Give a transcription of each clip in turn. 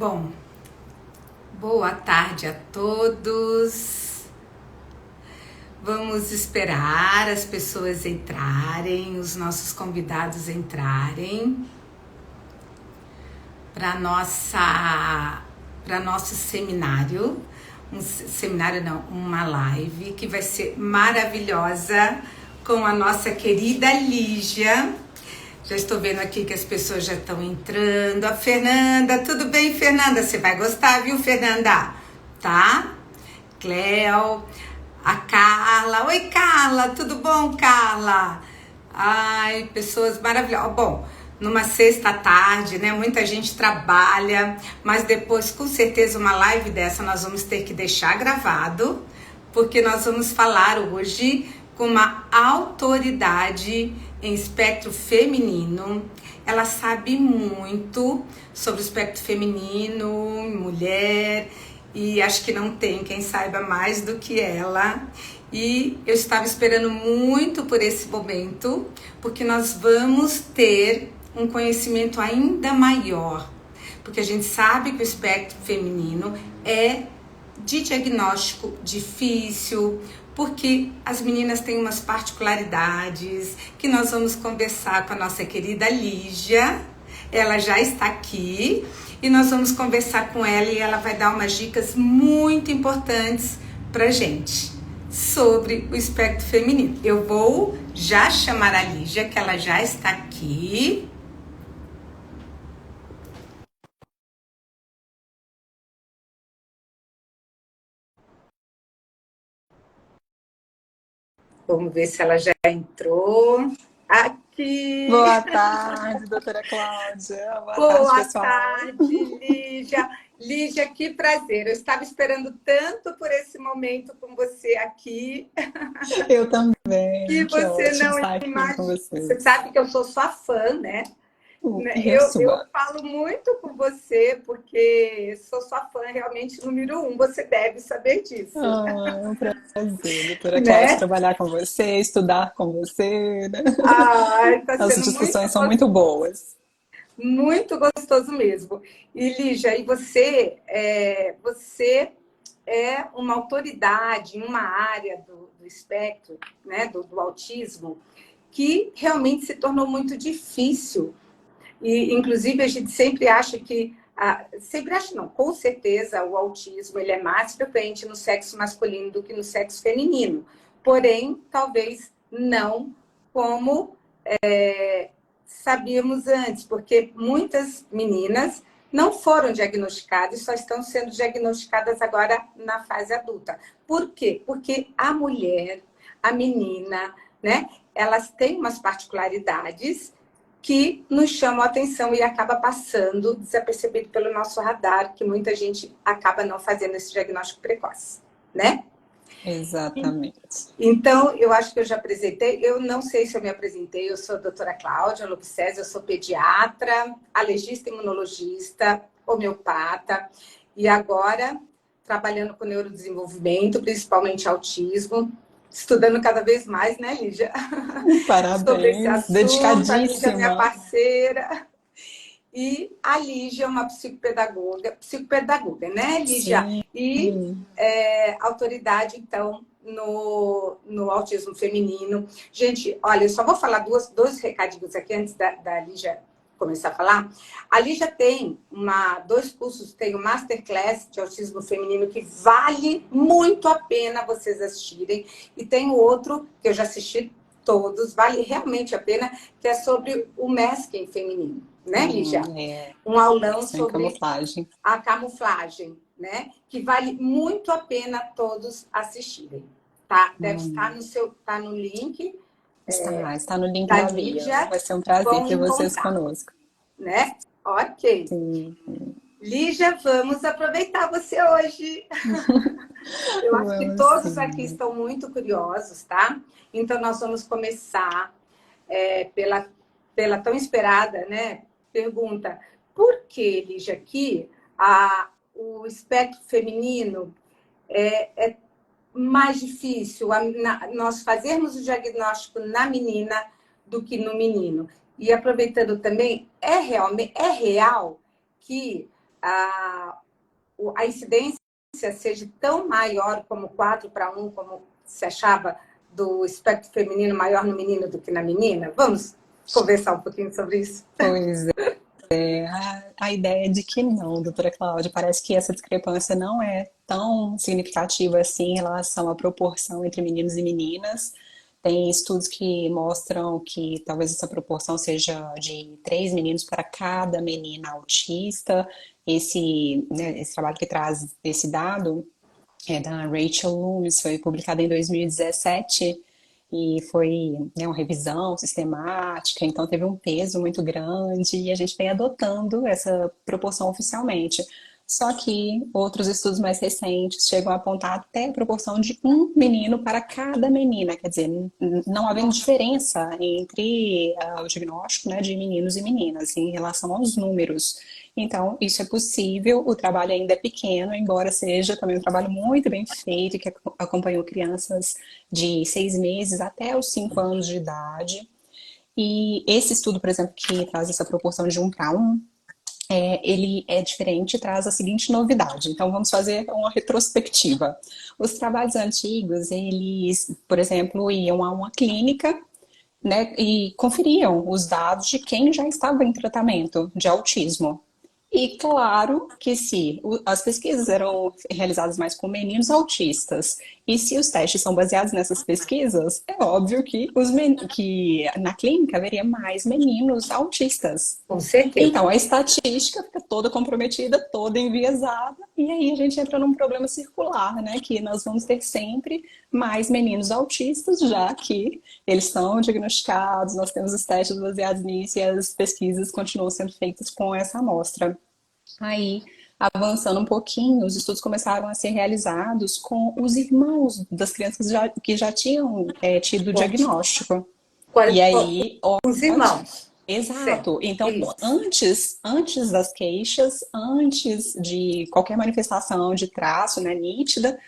Bom, boa tarde a todos. Vamos esperar as pessoas entrarem, os nossos convidados entrarem para nosso seminário. Seminário não, uma live que vai ser maravilhosa com a nossa querida Lígia. Já estou vendo aqui que as pessoas já estão entrando. A Fernanda, tudo bem, Fernanda? Você vai gostar, viu, Fernanda? Tá? Cleo, a Carla. Oi, Carla, tudo bom, Carla? Ai, pessoas maravilhosas. Bom, numa sexta-tarde, né? Muita gente trabalha, mas depois, com certeza, uma live dessa nós vamos ter que deixar gravado, porque nós vamos falar hoje com uma autoridade em espectro feminino. Ela sabe muito sobre o espectro feminino, mulher, e acho que não tem quem saiba mais do que ela. E eu estava esperando muito por esse momento, porque nós vamos ter um conhecimento ainda maior, porque a gente sabe que o espectro feminino é de diagnóstico difícil, porque as meninas têm umas particularidades que nós vamos conversar com a nossa querida Lígia. Ela já está aqui e nós vamos conversar com ela e ela vai dar umas dicas muito importantes pra gente sobre o espectro feminino. Eu vou já chamar a Lígia, que ela já está aqui. Vamos ver se ela já entrou. Aqui. Boa tarde, doutora Cláudia. Boa tarde, Boa pessoal. tarde, Lígia. Lígia, que prazer. Eu estava esperando tanto por esse momento com você aqui. Eu também. Que Que você ótimo não estar aqui com imagina. Você vocês. sabe que eu sou sua fã, né? Eu Eu sua. falo muito com você, porque sou sua fã realmente número 1. Você deve saber disso, É um prazer, doutora Cláudia, né? trabalhar com você, estudar com você, né? Ai, está As sendo muito discussões são muito boas. muito gostoso mesmo. E Lígia, e você é uma autoridade em uma área do espectro, né, do autismo, que realmente se tornou muito difícil. E, inclusive, a gente sempre acha que, sempre acha não, com certeza o autismo ele é mais frequente no sexo masculino do que no sexo feminino. Porém, talvez não como sabíamos antes, porque muitas meninas não foram diagnosticadas, só estão sendo diagnosticadas agora na fase adulta. Por quê? Porque a mulher, a menina, né, elas têm umas particularidades que nos chamam a atenção e acaba passando desapercebido pelo nosso radar, que muita gente acaba não fazendo esse diagnóstico precoce, né? Exatamente. Então, eu acho que eu já apresentei, eu não sei se eu me apresentei, eu sou a doutora Cláudia Lopes, eu sou pediatra, alergista, imunologista, homeopata, e agora trabalhando com neurodesenvolvimento, principalmente autismo, estudando cada vez mais, né, Lígia? Sobre esse Parabéns, assunto, a Lígia é minha dedicadíssima. parceira, e a Lígia é uma psicopedagoga, né, Lígia? Sim. E autoridade, então, no autismo feminino. Gente, olha, eu só vou falar dois recadinhos aqui antes da Lígia começar a falar. A Lígia tem dois cursos, tem o Masterclass de Autismo Feminino, que vale muito a pena vocês assistirem. E tem o outro, que eu já assisti todos, vale realmente a pena, que é sobre o masking feminino, né, Lígia? É, Um aulão sem sobre camuflagem. a camuflagem, né? Que vale muito a pena todos assistirem, tá? Deve estar tá no link Está no link da da bio. Lígia, Vai ser um prazer vão ter vocês encontrar, conosco. né? Ok. Sim, Lígia, vamos aproveitar você hoje. Eu acho que vamos todos aqui sim. estão muito curiosos, tá? Então, nós vamos começar pela tão esperada, né, pergunta. Por que, Lígia, que o espectro feminino é mais difícil nós fazermos o diagnóstico na menina do que no menino? E aproveitando também, é real que a incidência seja tão maior como 4:1, como se achava do espectro feminino maior no menino do que na menina? Vamos conversar um pouquinho sobre isso? Pois é, a ideia é de que não, doutora Cláudia, parece que essa discrepância não é tão significativa assim em relação à proporção entre meninos e meninas. Tem estudos que mostram que talvez essa proporção seja de 3 meninos para cada menina autista. Esse trabalho que traz esse dado é da Rachel Loomis, foi publicado em 2017 e foi, né, uma revisão sistemática, então teve um peso muito grande e a gente vem adotando essa proporção oficialmente. Só que outros estudos mais recentes chegam a apontar até a proporção de um menino para cada menina, quer dizer, não havendo diferença entre o diagnóstico, né, de meninos e meninas em relação aos números. Então, isso é possível, o trabalho ainda é pequeno, embora seja também um trabalho muito bem feito, que acompanhou crianças de 6 meses até os 5 anos de idade. E esse estudo, por exemplo, que traz essa proporção de 1:1, ele é diferente e traz a seguinte novidade. Então, vamos fazer uma retrospectiva. Os trabalhos antigos, eles, por exemplo, iam a uma clínica, né, e conferiam os dados de quem já estava em tratamento de autismo. E claro que se as pesquisas eram realizadas mais com meninos autistas, e se os testes são baseados nessas pesquisas, é óbvio que na clínica haveria mais meninos autistas. Com certeza. Então, a estatística fica toda comprometida, toda enviesada, e aí a gente entra num problema circular, né? Que nós vamos ter sempre mais meninos autistas, já que eles estão diagnosticados, nós temos os testes baseados nisso e as pesquisas continuam sendo feitas com essa amostra. Aí, avançando um pouquinho, os estudos começaram a ser realizados com os irmãos das crianças que já tinham tido o diagnóstico. E aí, os irmãos. exato. Então, Isso. antes das queixas, antes de qualquer manifestação de traço, né, nítida,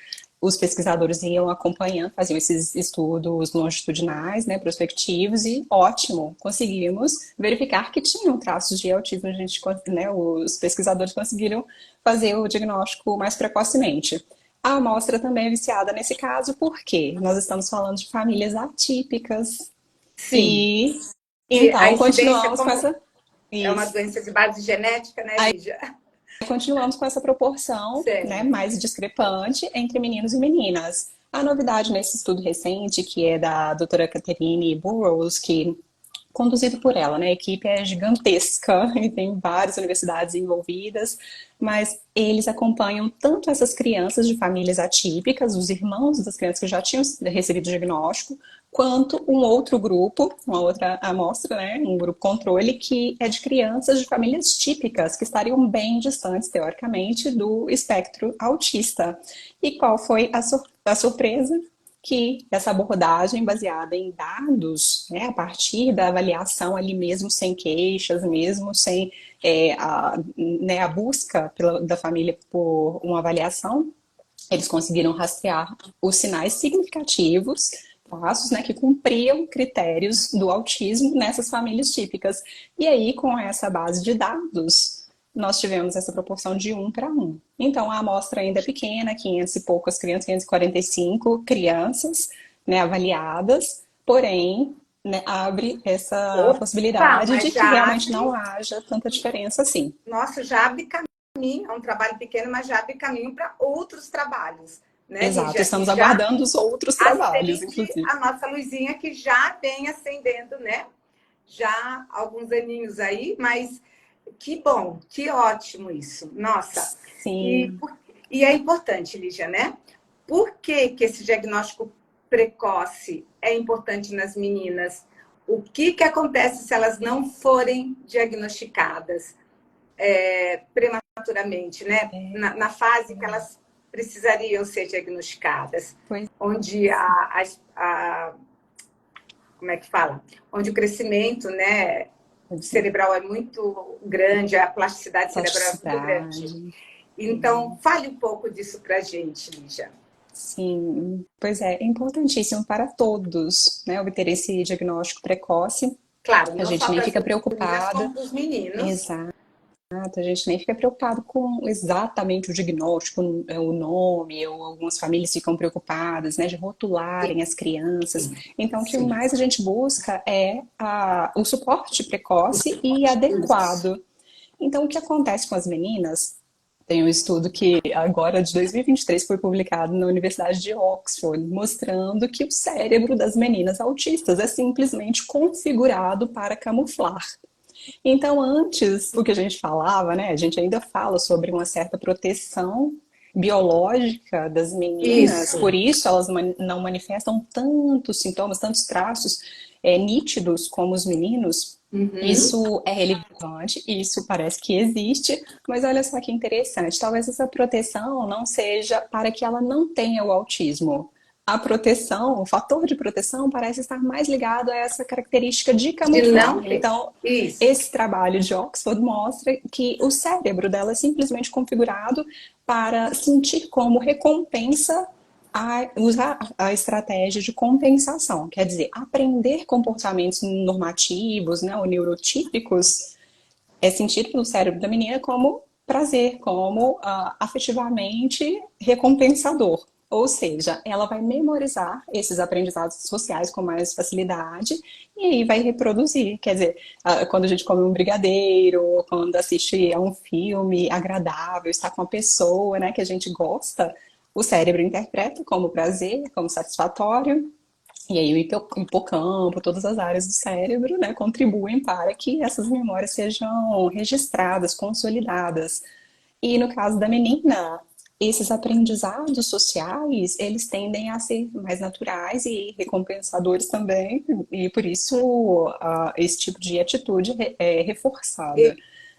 os pesquisadores iam acompanhando, faziam esses estudos longitudinais, né, prospectivos, e ótimo, conseguimos verificar que tinham traços de autismo. Né, os pesquisadores conseguiram fazer o diagnóstico mais precocemente. A amostra também é viciada nesse caso, porque nós estamos falando de famílias atípicas. Sim. E então continuamos com essa. É uma doença de base genética, né, Lídia? Continuamos com essa proporção, né, mais discrepante entre meninos e meninas. A novidade nesse estudo recente, que é da doutora Catherine Burrows, que conduzido por ela, né? A equipe é gigantesca e tem várias universidades envolvidas, mas eles acompanham tanto essas crianças de famílias atípicas, os irmãos das crianças que já tinham recebido o diagnóstico, quanto um outro grupo, uma outra amostra, né? Um grupo controle que é de crianças de famílias típicas, que estariam bem distantes, teoricamente, do espectro autista. E qual foi a surpresa? Que essa abordagem baseada em dados, né, a partir da avaliação ali mesmo sem queixas, mesmo sem né, a busca da família por uma avaliação, eles conseguiram rastrear os sinais significativos, passos, né, que cumpriam critérios do autismo nessas famílias típicas. E aí, com essa base de dados, nós tivemos essa proporção de 1:1. Então, a amostra ainda é pequena, 500 e poucas crianças, 545 crianças, né, avaliadas, porém, né, abre essa possibilidade de que realmente não haja tanta diferença assim. Nossa, já abre caminho, é um trabalho pequeno, mas já abre caminho para outros trabalhos. Né, exato, Lídia? estamos aguardando os outros trabalhos, inclusive. A nossa luzinha que já vem acendendo, né? Já há alguns aninhos aí, mas que bom, que ótimo isso. Nossa. Sim. E é importante, Lígia, né? Por que esse diagnóstico precoce é importante nas meninas? O que acontece se elas não forem diagnosticadas prematuramente, né? Na fase que elas precisariam ser diagnosticadas, onde como é que fala? Onde o crescimento, né, cerebral é muito grande, a plasticidade cerebral é muito grande. Então, fale um pouco disso pra gente, Lígia. Sim, pois é importantíssimo para todos, né, obter esse diagnóstico precoce. Claro, a gente nem fica preocupada. Como os meninos. Exato. A gente nem fica preocupado com exatamente o diagnóstico, o nome, ou algumas famílias ficam preocupadas, né, de Sim, rotularem as crianças. sim, Então, o que sim. mais a gente busca é o suporte O precoce e suporte. Isso. adequado. Então, o que acontece com as meninas? Tem um estudo que agora de 2023 foi publicado na Universidade de Oxford, mostrando que o cérebro das meninas autistas é simplesmente configurado para camuflar. Então, antes, o que a gente falava, né? A gente ainda fala sobre uma certa proteção biológica das meninas, por Isso. isso elas não manifestam tantos sintomas, tantos traços nítidos como os meninos. Uhum. Isso é relevante, isso parece que existe, mas olha só que interessante, talvez essa proteção não seja para que ela não tenha o autismo. A proteção, o fator de proteção parece estar mais ligado a essa característica de De camuflar. não ter. Então, Isso. esse trabalho de Oxford mostra que o cérebro dela é simplesmente configurado para sentir como recompensa usar a estratégia de compensação, quer dizer, aprender comportamentos normativos, né, ou neurotípicos, é sentido pelo cérebro da menina como prazer, como afetivamente recompensador. Ou seja, ela vai memorizar esses aprendizados sociais com mais facilidade e aí vai reproduzir. Quer dizer, quando a gente come um brigadeiro, quando assiste a um filme agradável, está com uma pessoa, né, que a gente gosta, o cérebro interpreta como prazer, como satisfatório, e aí o hipocampo, todas as áreas do cérebro, né, contribuem para que essas memórias sejam registradas, consolidadas. E no caso da menina, esses aprendizados sociais, eles tendem a ser mais naturais e recompensadores também, e por isso esse tipo de atitude é reforçada,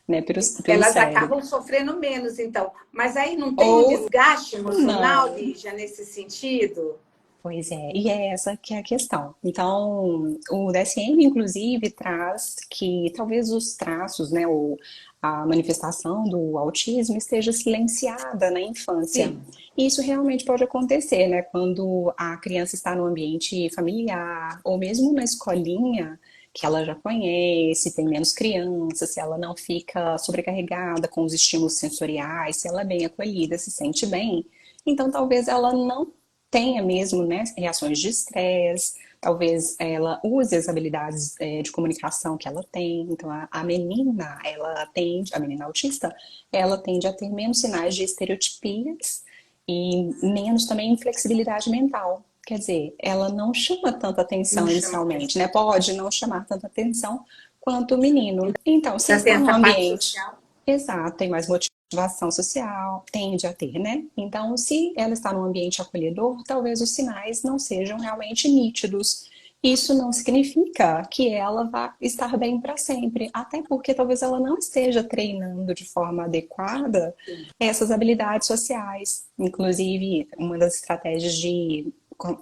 né, pelo Elas cérebro. acabam sofrendo menos, então. Mas aí não tem um Ou desgaste emocional, não. Lígia, nesse sentido? Pois é, e é essa que é a questão. Então, o DSM, inclusive, traz que talvez os traços, né, ou a manifestação do autismo esteja silenciada na infância. Sim. E isso realmente pode acontecer, né, quando a criança está no ambiente familiar, ou mesmo na escolinha, que ela já conhece, tem menos crianças, se ela não fica sobrecarregada com os estímulos sensoriais, se ela é bem acolhida, se sente bem. Então, talvez ela não tenha mesmo, né, reações de estresse, talvez ela use as habilidades de comunicação que ela tem. Então, a menina, ela tende, a menina autista, ela tende a ter menos sinais de estereotipias e menos também inflexibilidade mental. Quer dizer, ela não chama tanta Não atenção chama inicialmente, atenção. né? Pode não chamar tanta atenção quanto o menino. Então, se Já tem está num essa parte ambiente social? exato, tem mais motivação social, tende a ter, né? Então, se ela está num ambiente acolhedor, talvez os sinais não sejam realmente nítidos. Isso não significa que ela vá estar bem para sempre, até porque talvez ela não esteja treinando de forma adequada essas habilidades sociais. Inclusive, uma das estratégias de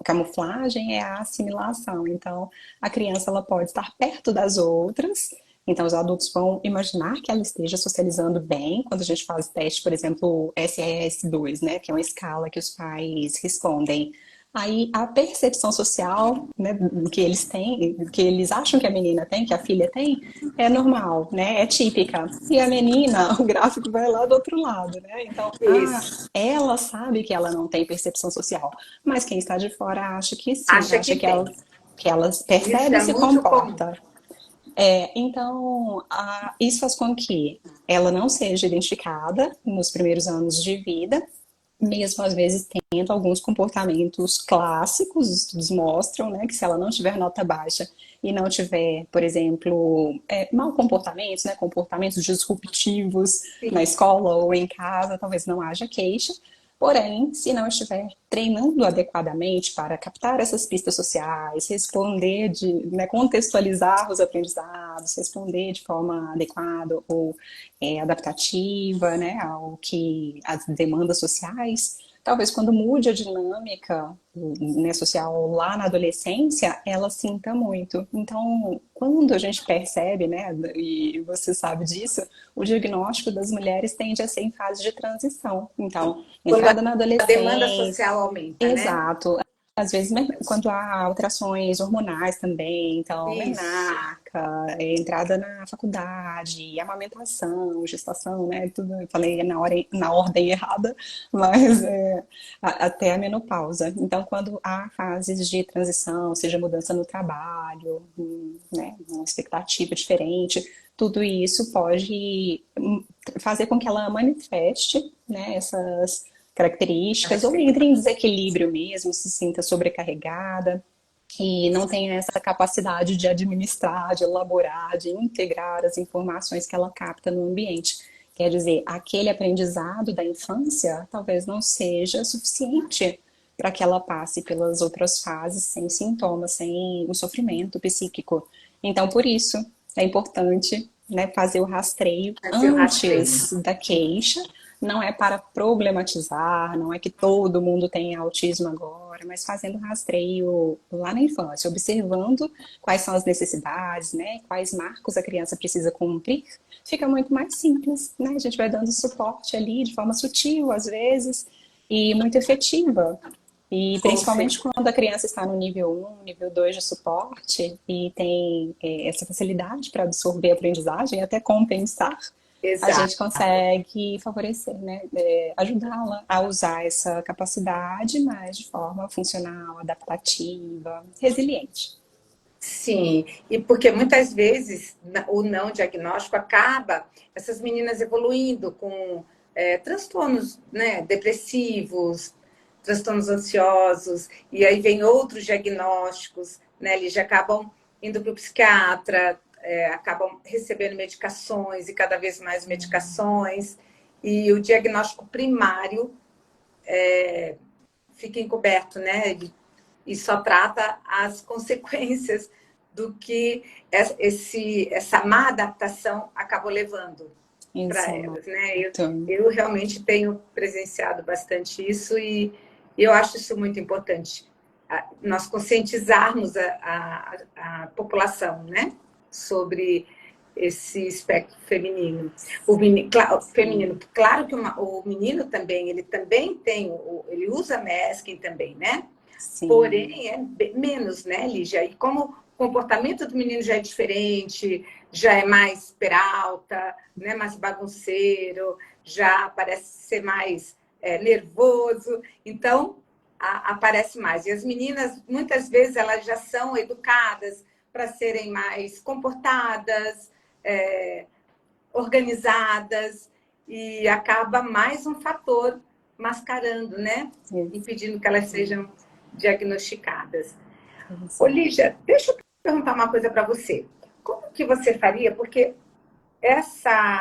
camuflagem é a assimilação. Então, a criança ela pode estar perto das outras, então, os adultos vão imaginar que ela esteja socializando bem quando a gente faz teste, por exemplo, SES2, né, que é uma escala que os pais respondem. Aí, a percepção social, né, que eles têm, que eles acham que a menina tem, que a filha tem, é normal, né, é típica. E a menina, o gráfico vai lá do outro lado, né? Então, Isso. ela sabe que ela não tem percepção social, mas quem está de fora acha que sim, Acha acha que tem. que ela Isso percebe e é se muito comum. comporta. Então, isso faz com que ela não seja identificada nos primeiros anos de vida, mesmo às vezes tendo alguns comportamentos clássicos, os estudos mostram, né, que se ela não tiver nota baixa e não tiver, por exemplo, mau comportamentos, né, comportamentos disruptivos na Sim. escola ou em casa, talvez não haja queixa. Porém, se não estiver treinando adequadamente para captar essas pistas sociais, responder né, contextualizar os aprendizados, responder de forma adequada ou adaptativa, né, ao que as demandas sociais, talvez quando mude a dinâmica, né, social lá na adolescência, ela sinta muito. Então, quando a gente percebe, né, e você sabe disso, o diagnóstico das mulheres tende a ser em fase de transição. Então, Quando entrada na a demanda adolescência, social aumenta, né? exato, Às vezes, quando há alterações hormonais também, então, Isso. menarca, entrada na faculdade, amamentação, gestação, né? Tudo, eu falei na ordem errada, mas até a menopausa. Então, quando há fases de transição, seja mudança no trabalho, né? Uma expectativa diferente, tudo isso pode fazer com que ela manifeste, né? Essas características, ou entre em desequilíbrio mesmo, se sinta sobrecarregada e não tenha essa capacidade de administrar, de elaborar, de integrar as informações que ela capta no ambiente. Quer dizer, aquele aprendizado da infância talvez não seja suficiente para que ela passe pelas outras fases sem sintomas, sem o sofrimento psíquico. Então, por isso, é importante, né, fazer o rastreio Fazer o rastreio. antes da queixa. Não é para problematizar, não é que todo mundo tem autismo agora, mas fazendo rastreio lá na infância, observando quais são as necessidades, né, quais marcos a criança precisa cumprir, fica muito mais simples, né? A gente vai dando suporte ali de forma sutil, às vezes, e muito efetiva. E Com principalmente certeza. quando a criança está no nível 1, nível 2 de suporte e tem essa facilidade para absorver a aprendizagem, até compensar, a Exato. gente consegue favorecer, né? Ajudá-la a usar essa capacidade, mas de forma funcional, adaptativa, resiliente. Sim, e porque muitas vezes o não diagnóstico acaba essas meninas evoluindo com transtornos, né, depressivos, transtornos ansiosos, e aí vem outros diagnósticos, né, eles já acabam indo para o psiquiatra, acabam recebendo medicações e cada vez mais medicações, e o diagnóstico primário fica encoberto, né? E só trata as consequências do que essa má adaptação acabou levando para Exato. elas, né? Eu realmente tenho presenciado bastante isso e eu acho isso muito importante, nós conscientizarmos a população, né? Sobre esse espectro feminino. Feminino, claro que o menino também, ele também tem, ele usa masking também, né? Sim, Porém, é menos, né, Lígia? E como o comportamento do menino já é diferente, já é mais peralta, né, mais bagunceiro, já parece ser mais nervoso, então aparece mais. E as meninas, muitas vezes, elas já são educadas para serem mais comportadas, é, organizadas, e acaba mais um fator mascarando, né? Impedindo que elas sejam diagnosticadas. Ô, exato. Lígia, deixa eu perguntar uma coisa para você. Como que você faria? Porque essa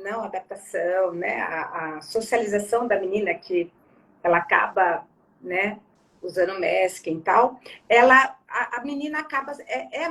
não adaptação, né, a socialização da menina que ela acaba, né, usando masking e tal, a menina acaba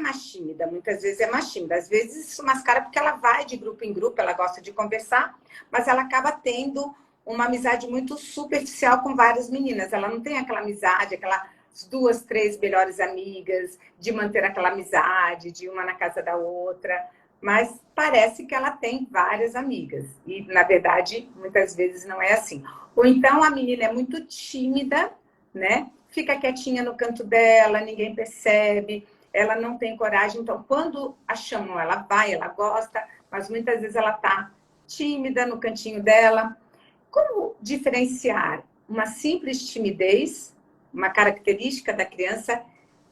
mais tímida, muitas vezes é mais tímida, às vezes isso mascara porque ela vai de grupo em grupo, ela gosta de conversar, mas ela acaba tendo uma amizade muito superficial com várias meninas, ela não tem aquela amizade, aquelas duas, três melhores amigas, de manter aquela amizade, de uma na casa da outra, mas parece que ela tem várias amigas. E, na verdade, muitas vezes não é assim. Ou então a menina é muito tímida, né? Fica quietinha no canto dela, ninguém percebe, ela não tem coragem. Então, quando a chamam, ela vai, ela gosta, mas muitas vezes ela está tímida no cantinho dela. Como diferenciar uma simples timidez, uma característica da criança,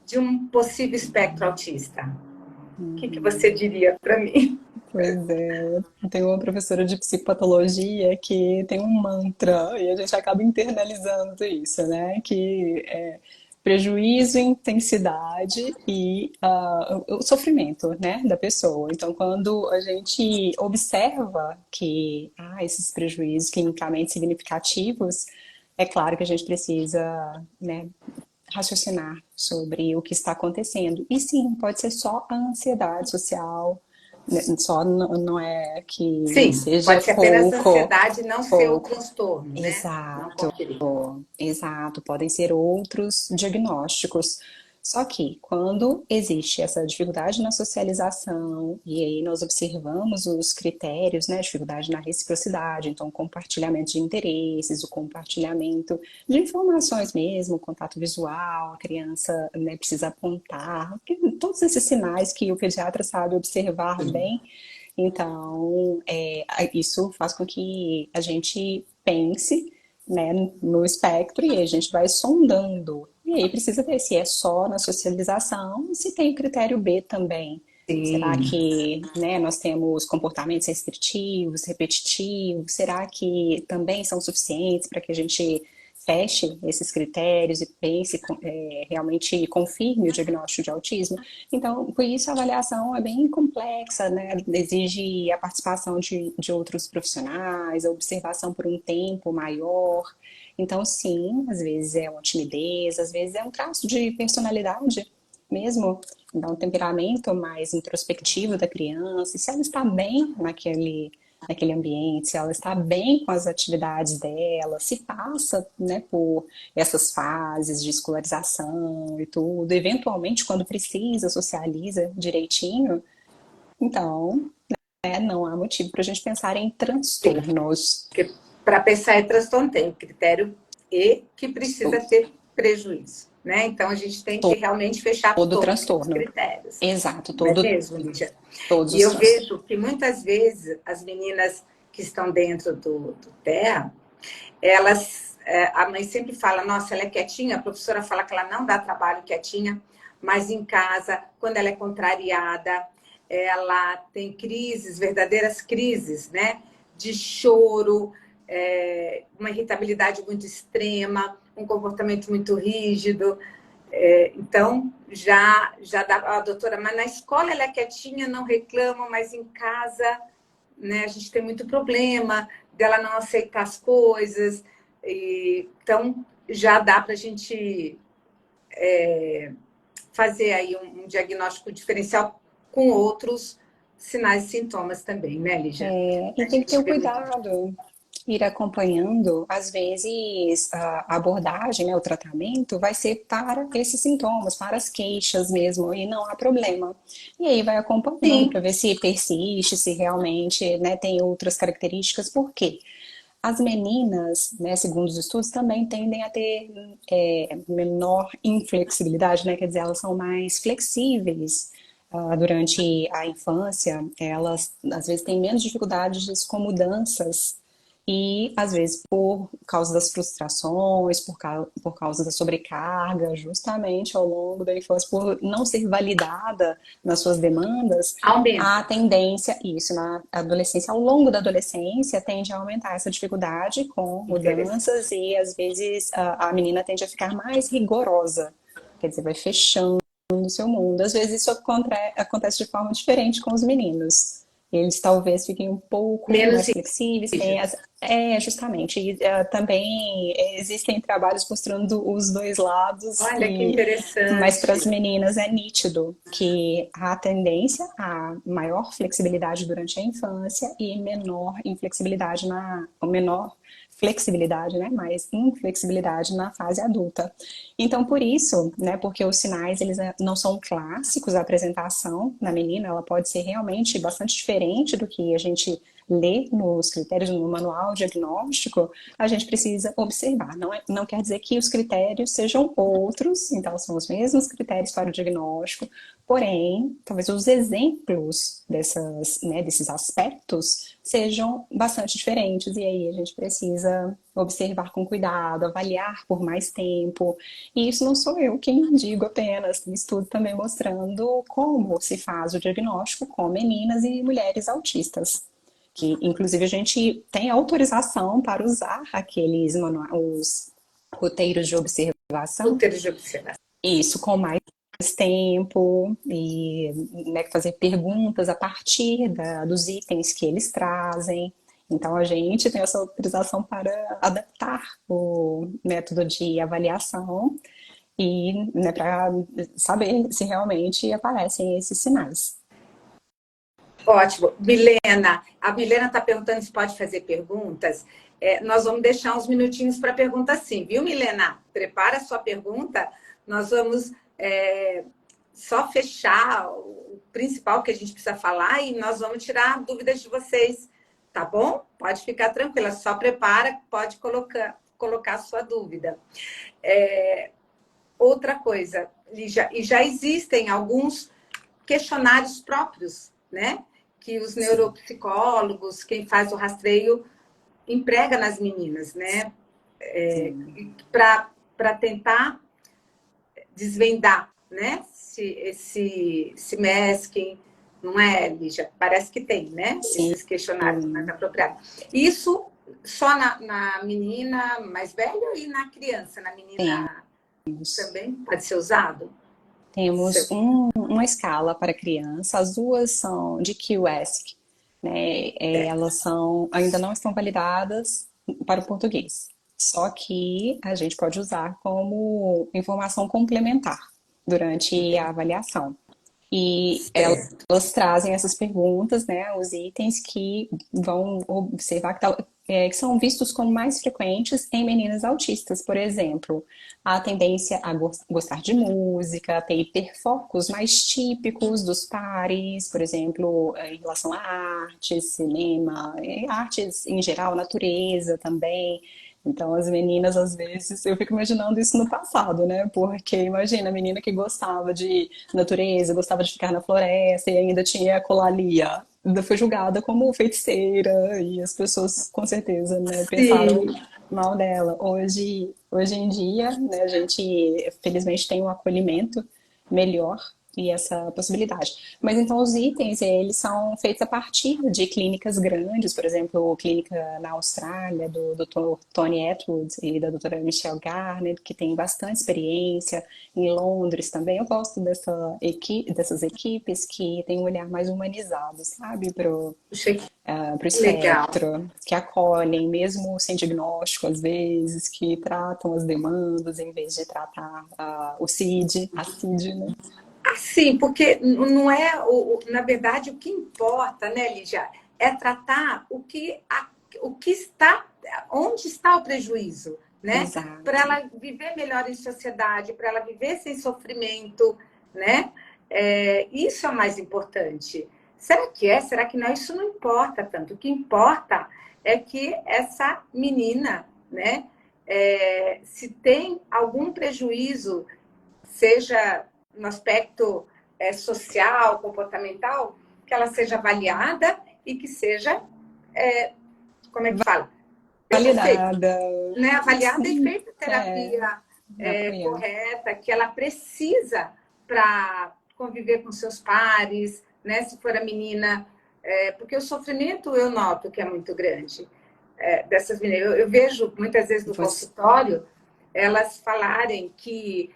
de um possível espectro autista? O que você Uhum. diria para mim? Pois é, eu tenho uma professora de psicopatologia que tem um mantra e a gente acaba internalizando isso, né? Que é prejuízo, intensidade e o sofrimento, né, da pessoa. Então, quando a gente observa que há esses prejuízos clinicamente significativos, é claro que a gente precisa, né, raciocinar sobre o que está acontecendo. E sim, pode ser só a ansiedade social, né, só não é que Sim, seja pode ser apenas foco, ansiedade, não ser o foco. transtorno, né? Não Exato, conferir. exato. Podem ser outros diagnósticos. Só que quando existe essa dificuldade na socialização, e aí nós observamos os critérios, né, dificuldade na reciprocidade, então compartilhamento de interesses, o compartilhamento de informações mesmo, o contato visual, a criança, né, precisa apontar, todos esses sinais que o pediatra sabe observar bem, então isso faz com que a gente pense, né, no espectro e a gente vai sondando. E aí precisa ver se é só na socialização, se tem o critério B também. Será Sim. que, né, nós temos comportamentos restritivos, repetitivos? Será que também são suficientes para que a gente feche esses critérios e pense, realmente confirme o diagnóstico de autismo? Então, por isso a avaliação é bem complexa, né? Exige a participação de outros profissionais, a observação por um tempo maior. Então, sim, às vezes é uma timidez, às vezes é um traço de personalidade mesmo, dá um temperamento mais introspectivo da criança, e se ela está bem naquele ambiente, se ela está bem com as atividades dela, se passa, né, por essas fases de escolarização e tudo, eventualmente quando precisa, socializa direitinho, então, né, não há motivo para a gente pensar em transtornos. Porque para pensar em transtorno tem critério E que precisa ter prejuízo, né? Então a gente tem que realmente fechar Todo todos os transtorno. critérios. Exato, Não é mesmo, Lídia? todos E os eu transtornos. vejo que muitas vezes as meninas que estão dentro do TEA, elas, a mãe sempre fala, nossa, ela é quietinha, a professora fala que ela não dá trabalho quietinha, mas em casa, quando ela é contrariada, ela tem crises, verdadeiras crises, né? De choro, uma irritabilidade muito extrema, um comportamento muito rígido. Então, já dá a doutora, mas na escola ela é quietinha, não reclama, mas em casa, né, a gente tem muito problema dela não aceitar as coisas. Então, já dá para a gente fazer aí um diagnóstico diferencial com outros sinais e sintomas também, né, Lígia? E A tem que ter gente o vê muito. cuidado, ir acompanhando. Às vezes, a abordagem, né, o tratamento vai ser para esses sintomas, para as queixas mesmo, e não há problema. E aí vai acompanhando Sim, para ver se persiste, se realmente, né, tem outras características. Por quê? As meninas, né, segundo os estudos, também tendem a ter menor inflexibilidade, né? Quer dizer, elas são mais flexíveis durante a infância. Elas, às vezes, têm menos dificuldades com mudanças e, às vezes, por causa das frustrações, por causa da sobrecarga, justamente ao longo da infância, por não ser validada nas suas demandas, a aumenta. tendência, isso, na adolescência, ao longo da adolescência, tende a aumentar essa dificuldade com Interessante. mudanças e, às vezes, a menina tende a ficar mais rigorosa, quer dizer, vai fechando o seu mundo. Às vezes isso acontece de forma diferente com os meninos. Eles talvez fiquem um pouco Menos mais flexíveis, rígido. justamente. E também existem trabalhos mostrando os dois lados, Olha que mas para interessante. as meninas é nítido que há tendência a maior flexibilidade durante a infância e menor flexibilidade, né, mais inflexibilidade na fase adulta. Então, por isso, né, porque os sinais eles não são clássicos, a apresentação na menina, ela pode ser realmente bastante diferente do que a gente lê nos critérios no manual diagnóstico, a gente precisa observar. Não quer dizer que os critérios sejam outros, então são os mesmos critérios para o diagnóstico, porém, talvez os exemplos desses aspectos sejam bastante diferentes, e aí a gente precisa observar com cuidado, avaliar por mais tempo. E isso não sou eu quem digo apenas, tem estudo também mostrando como se faz o diagnóstico com meninas e mulheres autistas. Que, inclusive, a gente tem autorização para usar os roteiros de observação, Útero de observação. isso com mais tempo e, né, fazer perguntas a partir dos itens que eles trazem. Então, a gente tem essa autorização para adaptar o método de avaliação e, né, para saber se realmente aparecem esses sinais. Ótimo. Milena, a Milena está perguntando se pode fazer perguntas. Nós vamos deixar uns minutinhos para pergunta sim, viu, Milena? Prepara a sua pergunta. Nós vamos só fechar o principal que a gente precisa falar e nós vamos tirar dúvidas de vocês, tá bom? Pode ficar tranquila, só prepara, pode colocar a sua dúvida. Outra coisa, Lígia, e já existem alguns questionários próprios, né? Que os neuropsicólogos, quem faz o rastreio, emprega nas meninas, né? Para tentar desvendar, né? Esse masking, não é, Lígia? Parece que tem, né? Sim. Esses questionários mais apropriados. Isso só na menina mais velha e na criança? Na menina também pode ser usado? Temos uma escala para criança, as duas são de QESC, né? Elas ainda não estão validadas para o português. Só que a gente pode usar como informação complementar durante a avaliação. E elas trazem essas perguntas, né, os itens que vão observar que são vistos como mais frequentes em meninas autistas. Por exemplo, a tendência a gostar de música, ter hiperfocos mais típicos dos pares, por exemplo, em relação a artes, cinema, artes em geral, natureza também. Então, as meninas, às vezes, eu fico imaginando isso no passado, né? Porque imagina a menina que gostava de natureza, gostava de ficar na floresta e ainda tinha ecolalia. Ainda foi julgada como feiticeira e as pessoas, com certeza, né, pensaram mal dela. Hoje em dia, né, a gente, felizmente, tem um acolhimento melhor e essa possibilidade. Mas então os itens, eles são feitos a partir de clínicas grandes, por exemplo, clínica na Austrália, do Dr. Tony Atwood e da doutora Michelle Garner, que tem bastante experiência, em Londres também. Eu gosto dessas equipes que têm um olhar mais humanizado, sabe, pro espectro, que acolhem, mesmo sem diagnóstico, às vezes, que tratam as demandas em vez de tratar a CID, né? Sim, porque não é, na verdade, o que importa, né, Lígia, é tratar o que está, onde está o prejuízo, né? Para ela viver melhor em sociedade, para ela viver sem sofrimento, né? Isso é o mais importante. Será que é? Será que não? Isso não importa tanto. O que importa é que essa menina, né, se tem algum prejuízo, seja no aspecto social, comportamental, que ela seja avaliada e que seja, como é que fala? Validada. Né? Avaliada e feita terapia correta, que ela precisa para conviver com seus pares, né? Se for a menina, porque o sofrimento eu noto que é muito grande dessas meninas. Eu vejo muitas vezes no consultório elas falarem que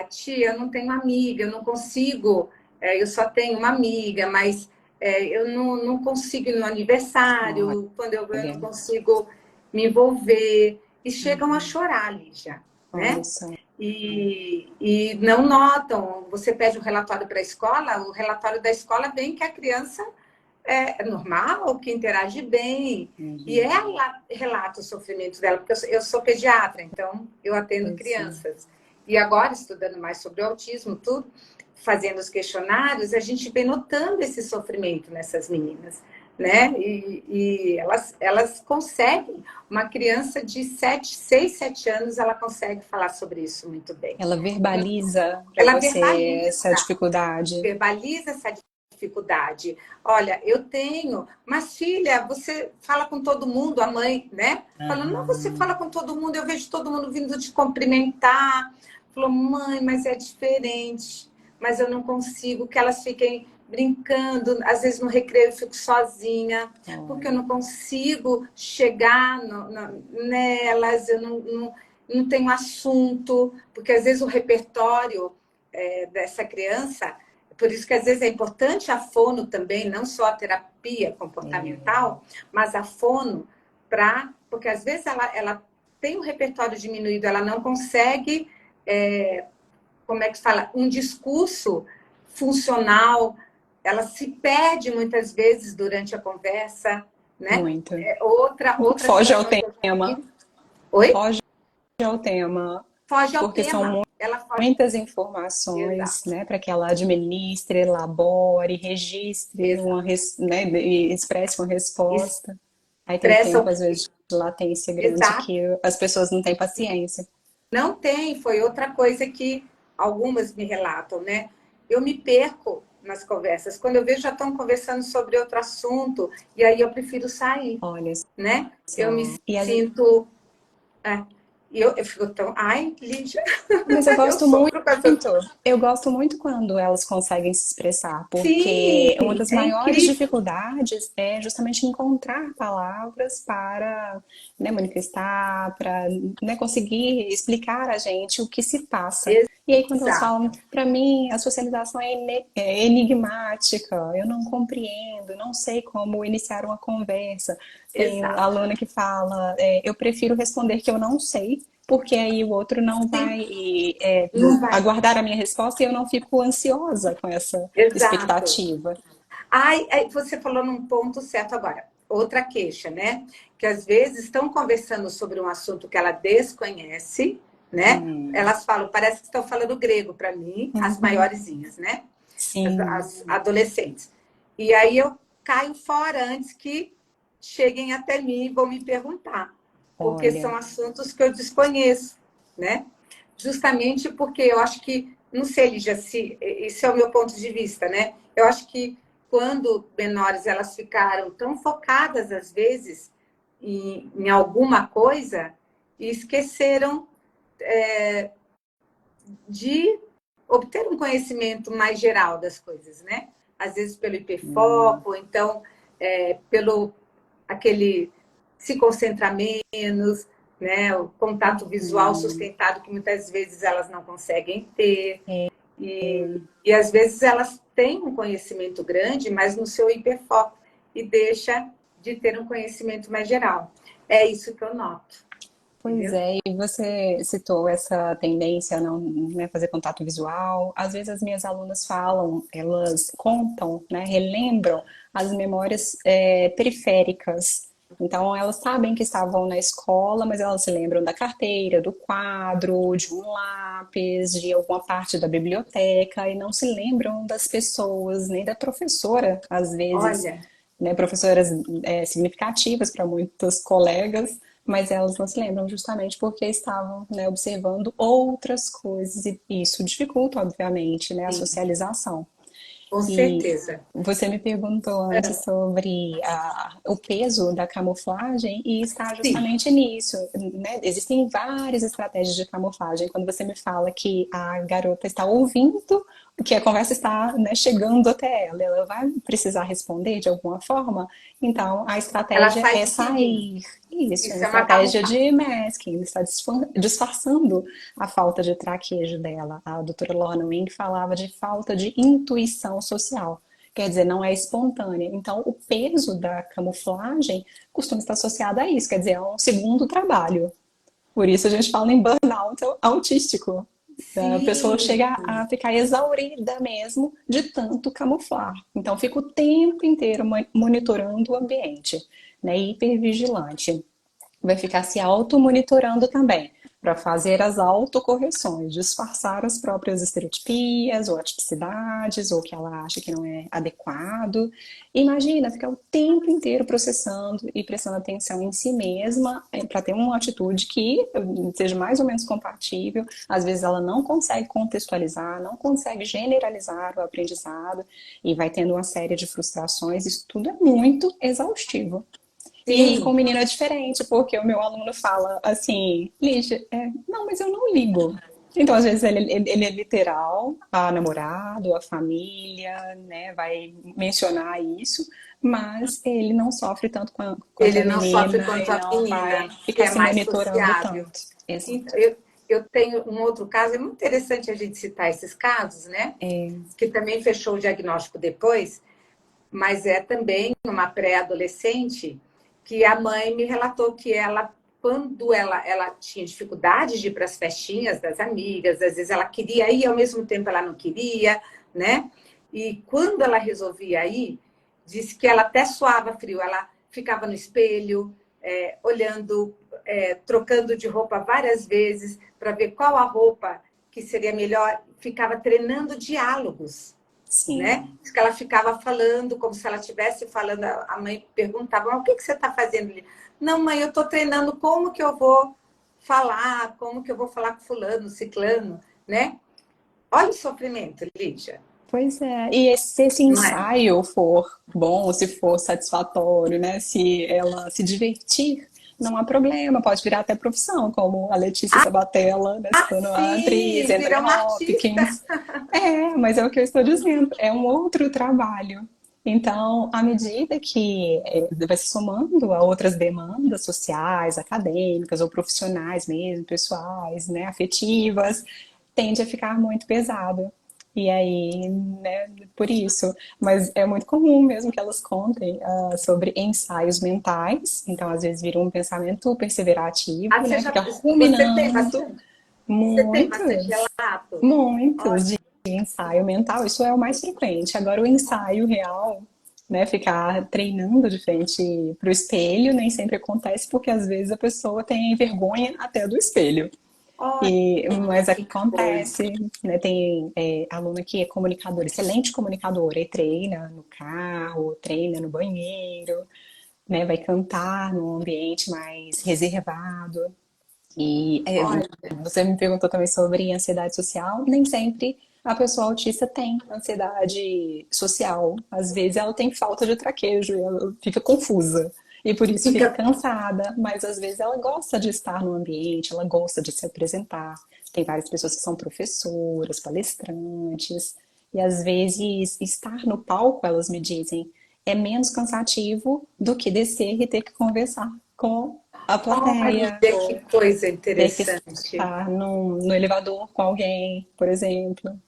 tia, eu não tenho amiga, eu não consigo, eu só tenho uma amiga, mas eu não consigo ir no aniversário, quando eu não consigo me envolver, e chegam a chorar, Lígia, né? E não notam, você pede um relatório para a escola, o relatório da escola vem que a criança é normal, que interage bem, e ela relata o sofrimento dela, porque eu sou pediatra, então eu atendo crianças. E agora, estudando mais sobre o autismo, tudo, fazendo os questionários, a gente vem notando esse sofrimento nessas meninas, né? E elas conseguem, uma criança de 6, 7 anos, ela consegue falar sobre isso muito bem. Ela verbaliza para você essa dificuldade. Verbaliza essa dificuldade. Olha, eu tenho, mas filha, você fala com todo mundo, a mãe, né? Falando, não, você fala com todo mundo, eu vejo todo mundo vindo te cumprimentar. Falou, mãe, mas é diferente, mas eu não consigo que elas fiquem brincando, às vezes no recreio eu fico sozinha, porque eu não consigo chegar nelas, eu não tenho assunto, porque às vezes o repertório dessa criança, por isso que às vezes é importante a fono também, não só a terapia comportamental, mas a fono, porque às vezes ela tem um repertório diminuído, ela não consegue, como é que fala, um discurso funcional, ela se perde muitas vezes durante a conversa, né? Muito. Outra Foge ao tema. Oi? Foge ao tema. Foge ao Porque são tema. Ela foge. muitas informações, Exato, né, para que ela administre, elabore, registre exato. né, e expresse uma resposta. Aí tem um Expressam. tempo, às vezes, de latência grande Exato. que as pessoas não têm paciência. Não tem, foi outra coisa que algumas me relatam, né? Eu me perco nas conversas. Quando eu vejo já estão conversando sobre outro assunto, e aí eu prefiro sair, Olha né? Eu me só. E sinto. É, eu fico tão. Ai, Lígia, mas eu eu gosto muito. sofro com essa. Eu gosto muito quando elas conseguem se expressar, Sim, porque uma das é maiores incrível. dificuldades é justamente encontrar palavras para, né, manifestar, para, né, conseguir explicar a gente o que se passa. E aí, quando elas falam, Exato, para mim, a socialização é enigmática, eu não compreendo, não sei como iniciar uma conversa. Tem exato. aluna que fala, eu prefiro responder que eu não sei, porque aí o outro não Sim, vai não vai. aguardar a minha resposta e eu não fico ansiosa com essa Exato. expectativa. Ai, você falou num ponto certo agora. Outra queixa, né? Que às vezes estão conversando sobre um assunto que ela desconhece, né? Elas falam, parece que estão falando grego para mim, as Uhum. maiorzinhas, né? Sim, As adolescentes. E aí eu caio fora antes que cheguem até mim e vão me perguntar, porque olha, são assuntos que eu desconheço, né? Justamente porque eu acho que, não sei, Lígia, se esse é o meu ponto de vista, né? Eu acho que quando menores elas ficaram tão focadas às vezes em alguma coisa e esqueceram de obter um conhecimento mais geral das coisas, né? Às vezes pelo hiperfoco, então pelo aquele se concentrar menos, né? O contato visual sustentado que muitas vezes elas não conseguem ter. E às vezes elas têm um conhecimento grande, mas no seu hiperfoco, e deixa de ter um conhecimento mais geral. É isso que eu noto, pois entendeu? é, e você citou essa tendência a não, né, fazer contato visual. Às vezes as minhas alunas falam, elas contam, né, relembram as memórias periféricas. Então elas sabem que estavam na escola, mas elas se lembram da carteira, do quadro, de um lápis, de alguma parte da biblioteca e não se lembram das pessoas, nem da professora, às vezes, Olha, né, professoras significativas para muitos colegas, mas elas não se lembram justamente porque estavam, né, observando outras coisas e isso dificulta, obviamente, né, a sim, socialização. com E certeza. você me perguntou antes sobre o peso da camuflagem e está Sim, justamente nisso, né? Existem várias estratégias de camuflagem. Quando você me fala que a garota está ouvindo, que a conversa está, né, chegando até ela, ela vai precisar responder de alguma forma, então a ela estratégia sai é de fininho. sair. Isso, é uma Isso é uma estratégia camuflagem. de masking, ele está disfarçando a falta de traquejo dela. A doutora Lorna Wing falava de falta de intuição social. Quer dizer, não é espontânea. Então, o peso da camuflagem costuma estar associado a isso, quer dizer, é um segundo trabalho. Por isso a gente fala em burnout autístico. A pessoa Sim, chega a ficar exaurida mesmo de tanto camuflar. Então, fica o tempo inteiro monitorando o ambiente, né? Hipervigilante. Vai ficar se auto-monitorando também, para fazer as autocorreções, disfarçar as próprias estereotipias ou atipicidades, ou que ela acha que não é adequado. Imagina ficar o tempo inteiro processando e prestando atenção em si mesma para ter uma atitude que seja mais ou menos compatível. Às vezes ela não consegue contextualizar, não consegue generalizar o aprendizado e vai tendo uma série de frustrações. Isso tudo é muito exaustivo. E aí com o sim. menino é diferente, porque o meu aluno fala assim, Lígia, não, mas eu não ligo. Então, às vezes, ele é literal, a namorado, a família, né, vai mencionar isso, mas ele não sofre tanto quanto a Ele não sofre menina e quanto a não menina, vai que ficar é se mais monitorando sociável. tanto. Exato. Então, eu tenho um outro caso, é muito interessante a gente citar esses casos, né? Que também fechou o diagnóstico depois, mas é também uma pré-adolescente que a mãe me relatou que ela, quando ela tinha dificuldade de ir para as festinhas das amigas, às vezes ela queria ir, ao mesmo tempo ela não queria, né? E quando ela resolvia ir, disse que ela até suava frio, ela ficava no espelho, olhando trocando de roupa várias vezes para ver qual a roupa que seria melhor. Ficava treinando diálogos, né? Sim. Diz que ela ficava falando como se ela estivesse falando. A mãe perguntava, mas o que você está fazendo ali? Não, mãe, eu estou treinando como que eu vou falar, como que eu vou falar com fulano, ciclano, né? Olha o sofrimento, Lígia. Pois é. E se esse Não é? ensaio for bom, se for satisfatório, né? Se ela se divertir, não há problema, pode virar até profissão, como a Letícia Sabatella, né, se tornou a atriz, Sim, Anthony virou uma artista. Hopkins. É, mas é o que eu estou dizendo, é um outro trabalho. Então, à medida que vai se somando a outras demandas sociais, acadêmicas ou profissionais mesmo, pessoais, né, afetivas, tende a ficar muito pesado. E aí, né, por isso. Mas é muito comum mesmo que elas contem sobre ensaios mentais. Então, às vezes, vira um pensamento perseverativo, Ah, né? Fica você tem ruminando bastante? Você tem bastante muitos, relato? muitos Olha, de ensaio mental. Isso é o mais frequente. Agora, o ensaio real, né? Ficar treinando de frente para o espelho nem sempre acontece, porque às vezes a pessoa tem vergonha até do espelho. olha Mas que coisa. acontece, né? Tem aluna que é comunicadora, excelente comunicadora, e treina no carro, treina no banheiro, né? Vai cantar num ambiente mais reservado. E Olha, você me perguntou também sobre ansiedade social. Nem sempre a pessoa autista tem ansiedade social. Às vezes ela tem falta de traquejo e ela fica confusa. E por isso fica fica. cansada, mas às vezes ela gosta de estar no ambiente, ela gosta de se apresentar. Tem várias pessoas que são professoras, palestrantes, e às vezes estar no palco, elas me dizem, é menos cansativo do que descer e ter que conversar com a Olha plateia, que coisa ter que interessante. estar no elevador com alguém, por exemplo.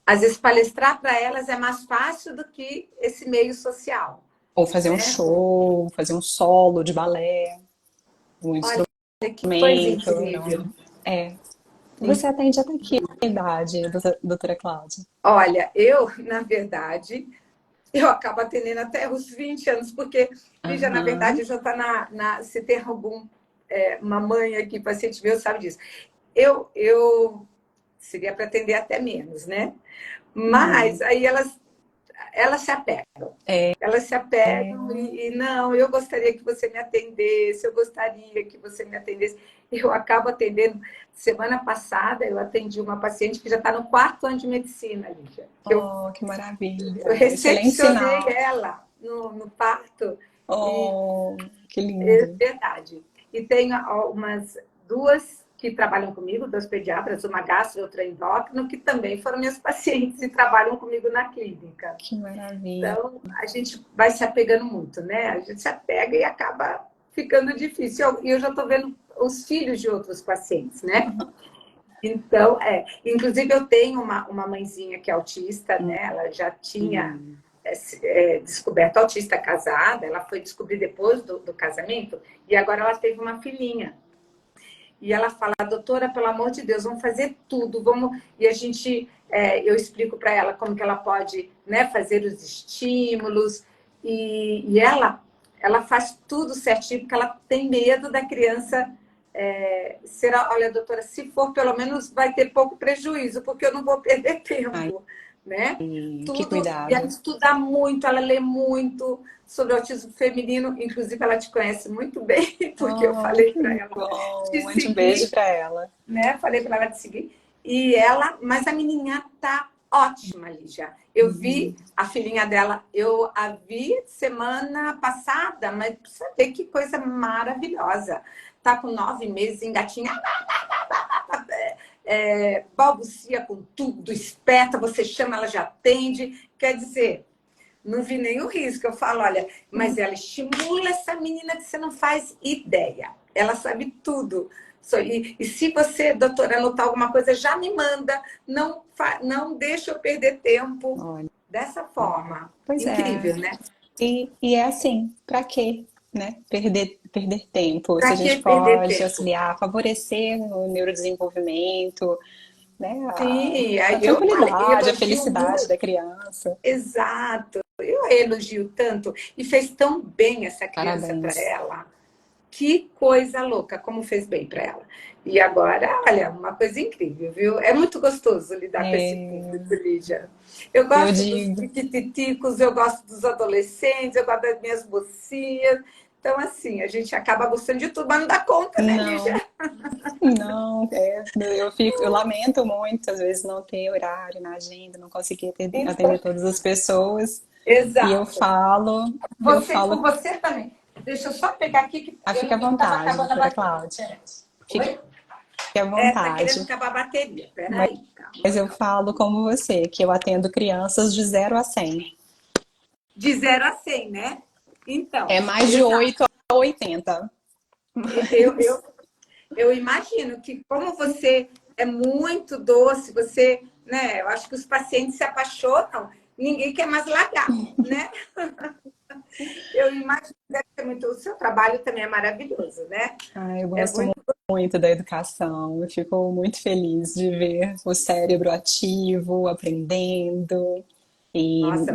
Às vezes, palestrar para elas é mais fácil do que esse meio social, Ou fazer um né? show, fazer um solo de balé, um Olha que coisa instrumento. Não, incrível. é. Você atende até que idade, doutora Cláudia? Olha, eu, na verdade, eu acabo atendendo até os 20 anos, porque, Lígia, na verdade, Aham. já está se tem algum, uma mãe aqui, paciente meu, sabe disso. Eu seria para atender até menos, né? Mas Uhum. aí elas se apegam. Elas se apegam e não, eu gostaria que você me atendesse, eu gostaria que você me atendesse. Eu acabo atendendo. Semana passada, eu atendi uma paciente que já está no 4º ano de medicina, Lígia. Oh, que Eu maravilha. Excelente recepcionei sinal. ela no parto. E Oh, que é lindo. verdade. E tenho umas duas que trabalham comigo, 2 pediatras, uma gastro e outra endócrino, que também foram minhas pacientes e trabalham comigo na clínica. Que maravilha. Então, a gente vai se apegando muito, né? A gente se apega e acaba ficando difícil. E eu já estou vendo os filhos de outros pacientes, né? Então, inclusive eu tenho uma mãezinha que é autista, né? Ela já tinha Hum. descoberto autista casada, ela foi descobrir depois do casamento, e agora ela teve uma filhinha. E ela fala, doutora, pelo amor de Deus, vamos fazer tudo, vamos. E a gente, eu explico para ela como que ela pode, né, fazer os estímulos, e ela faz tudo certinho, porque ela tem medo da criança ser, olha, doutora, se for, pelo menos vai ter pouco prejuízo, porque eu não vou perder Ai, tempo, né? que Tudo, e ela cuidado. estuda muito, ela lê muito sobre autismo feminino, inclusive ela te conhece muito bem, porque eu Oh, falei que para ela bom. te Mande um beijo seguir, para ela. né? Falei para ela te seguir. E ela, mas a menininha tá ótima, Lígia. Eu vi Uhum. a filhinha dela, eu a vi semana passada, mas precisa ver que coisa maravilhosa. Tá com 9 meses, engatinha, balbucia com tudo, esperta, você chama, ela já atende. Quer dizer, não vi nenhum risco. Eu falo, olha, mas ela estimula essa menina que você não faz ideia. Ela sabe tudo. E se você, doutora, anotar alguma coisa, já me manda. Não deixa eu perder tempo Olha, dessa forma. pois é. Incrível, né? E é assim, para quê, né? Perder tempo. Se Para a que gente perder pode tempo? auxiliar, favorecer o neurodesenvolvimento, né? Sim, A aí olha, eu tranquilidade, a elogio felicidade muito. da criança. Exato. Eu elogio tanto. E fez tão bem essa criança para Parabéns. ela. Que coisa louca, como fez bem para ela. E agora, olha, uma coisa incrível, viu? É muito gostoso lidar com esse público, Lígia. Eu Eu gosto dos digo, tititicos, eu gosto dos adolescentes, eu gosto das minhas mocinhas. Então, assim, a gente acaba gostando de tudo, mas não dá conta, né, Lígia? não, não, eu lamento muito, às vezes, não ter horário na agenda, não conseguir atender Então, todas as pessoas. E exato. eu Você, com falo, você também. Deixa eu só pegar aqui que eu fica à estava vontade, acabando a doutora bateria. Cláudia, fique Oi? à É, tá querendo vontade. acabar a bateria. Mas Peraí, calma. mas eu falo como você, que eu atendo crianças de 0 a 100. De 0 a 100, né? Então, É mais de exato. 8 a 80. Eu, Mas eu, eu imagino que como você é muito doce, você, né? Eu acho que os pacientes se apaixonam, ninguém quer mais largar, né? Eu imagino que deve ser muito. O seu trabalho também é maravilhoso, né? eu É gosto muito. muito da educação. Eu fico muito feliz de ver o cérebro ativo, aprendendo. E Nossa,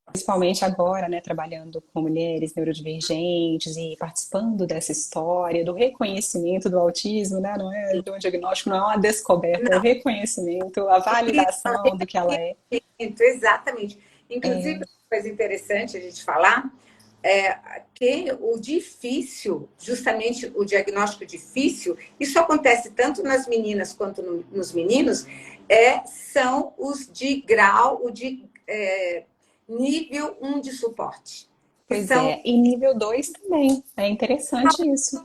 principalmente agora, né, trabalhando com mulheres neurodivergentes e participando dessa história do reconhecimento do autismo, né, não é de um diagnóstico, não é uma descoberta, é o não. reconhecimento, a validação do que ela é. Exatamente. Inclusive, uma coisa interessante a gente falar é que o difícil, justamente o diagnóstico difícil, isso acontece tanto nas meninas quanto nos meninos, são os de grau, o de nível 1 de suporte. Que Pois são é, e nível 2 também, é interessante isso.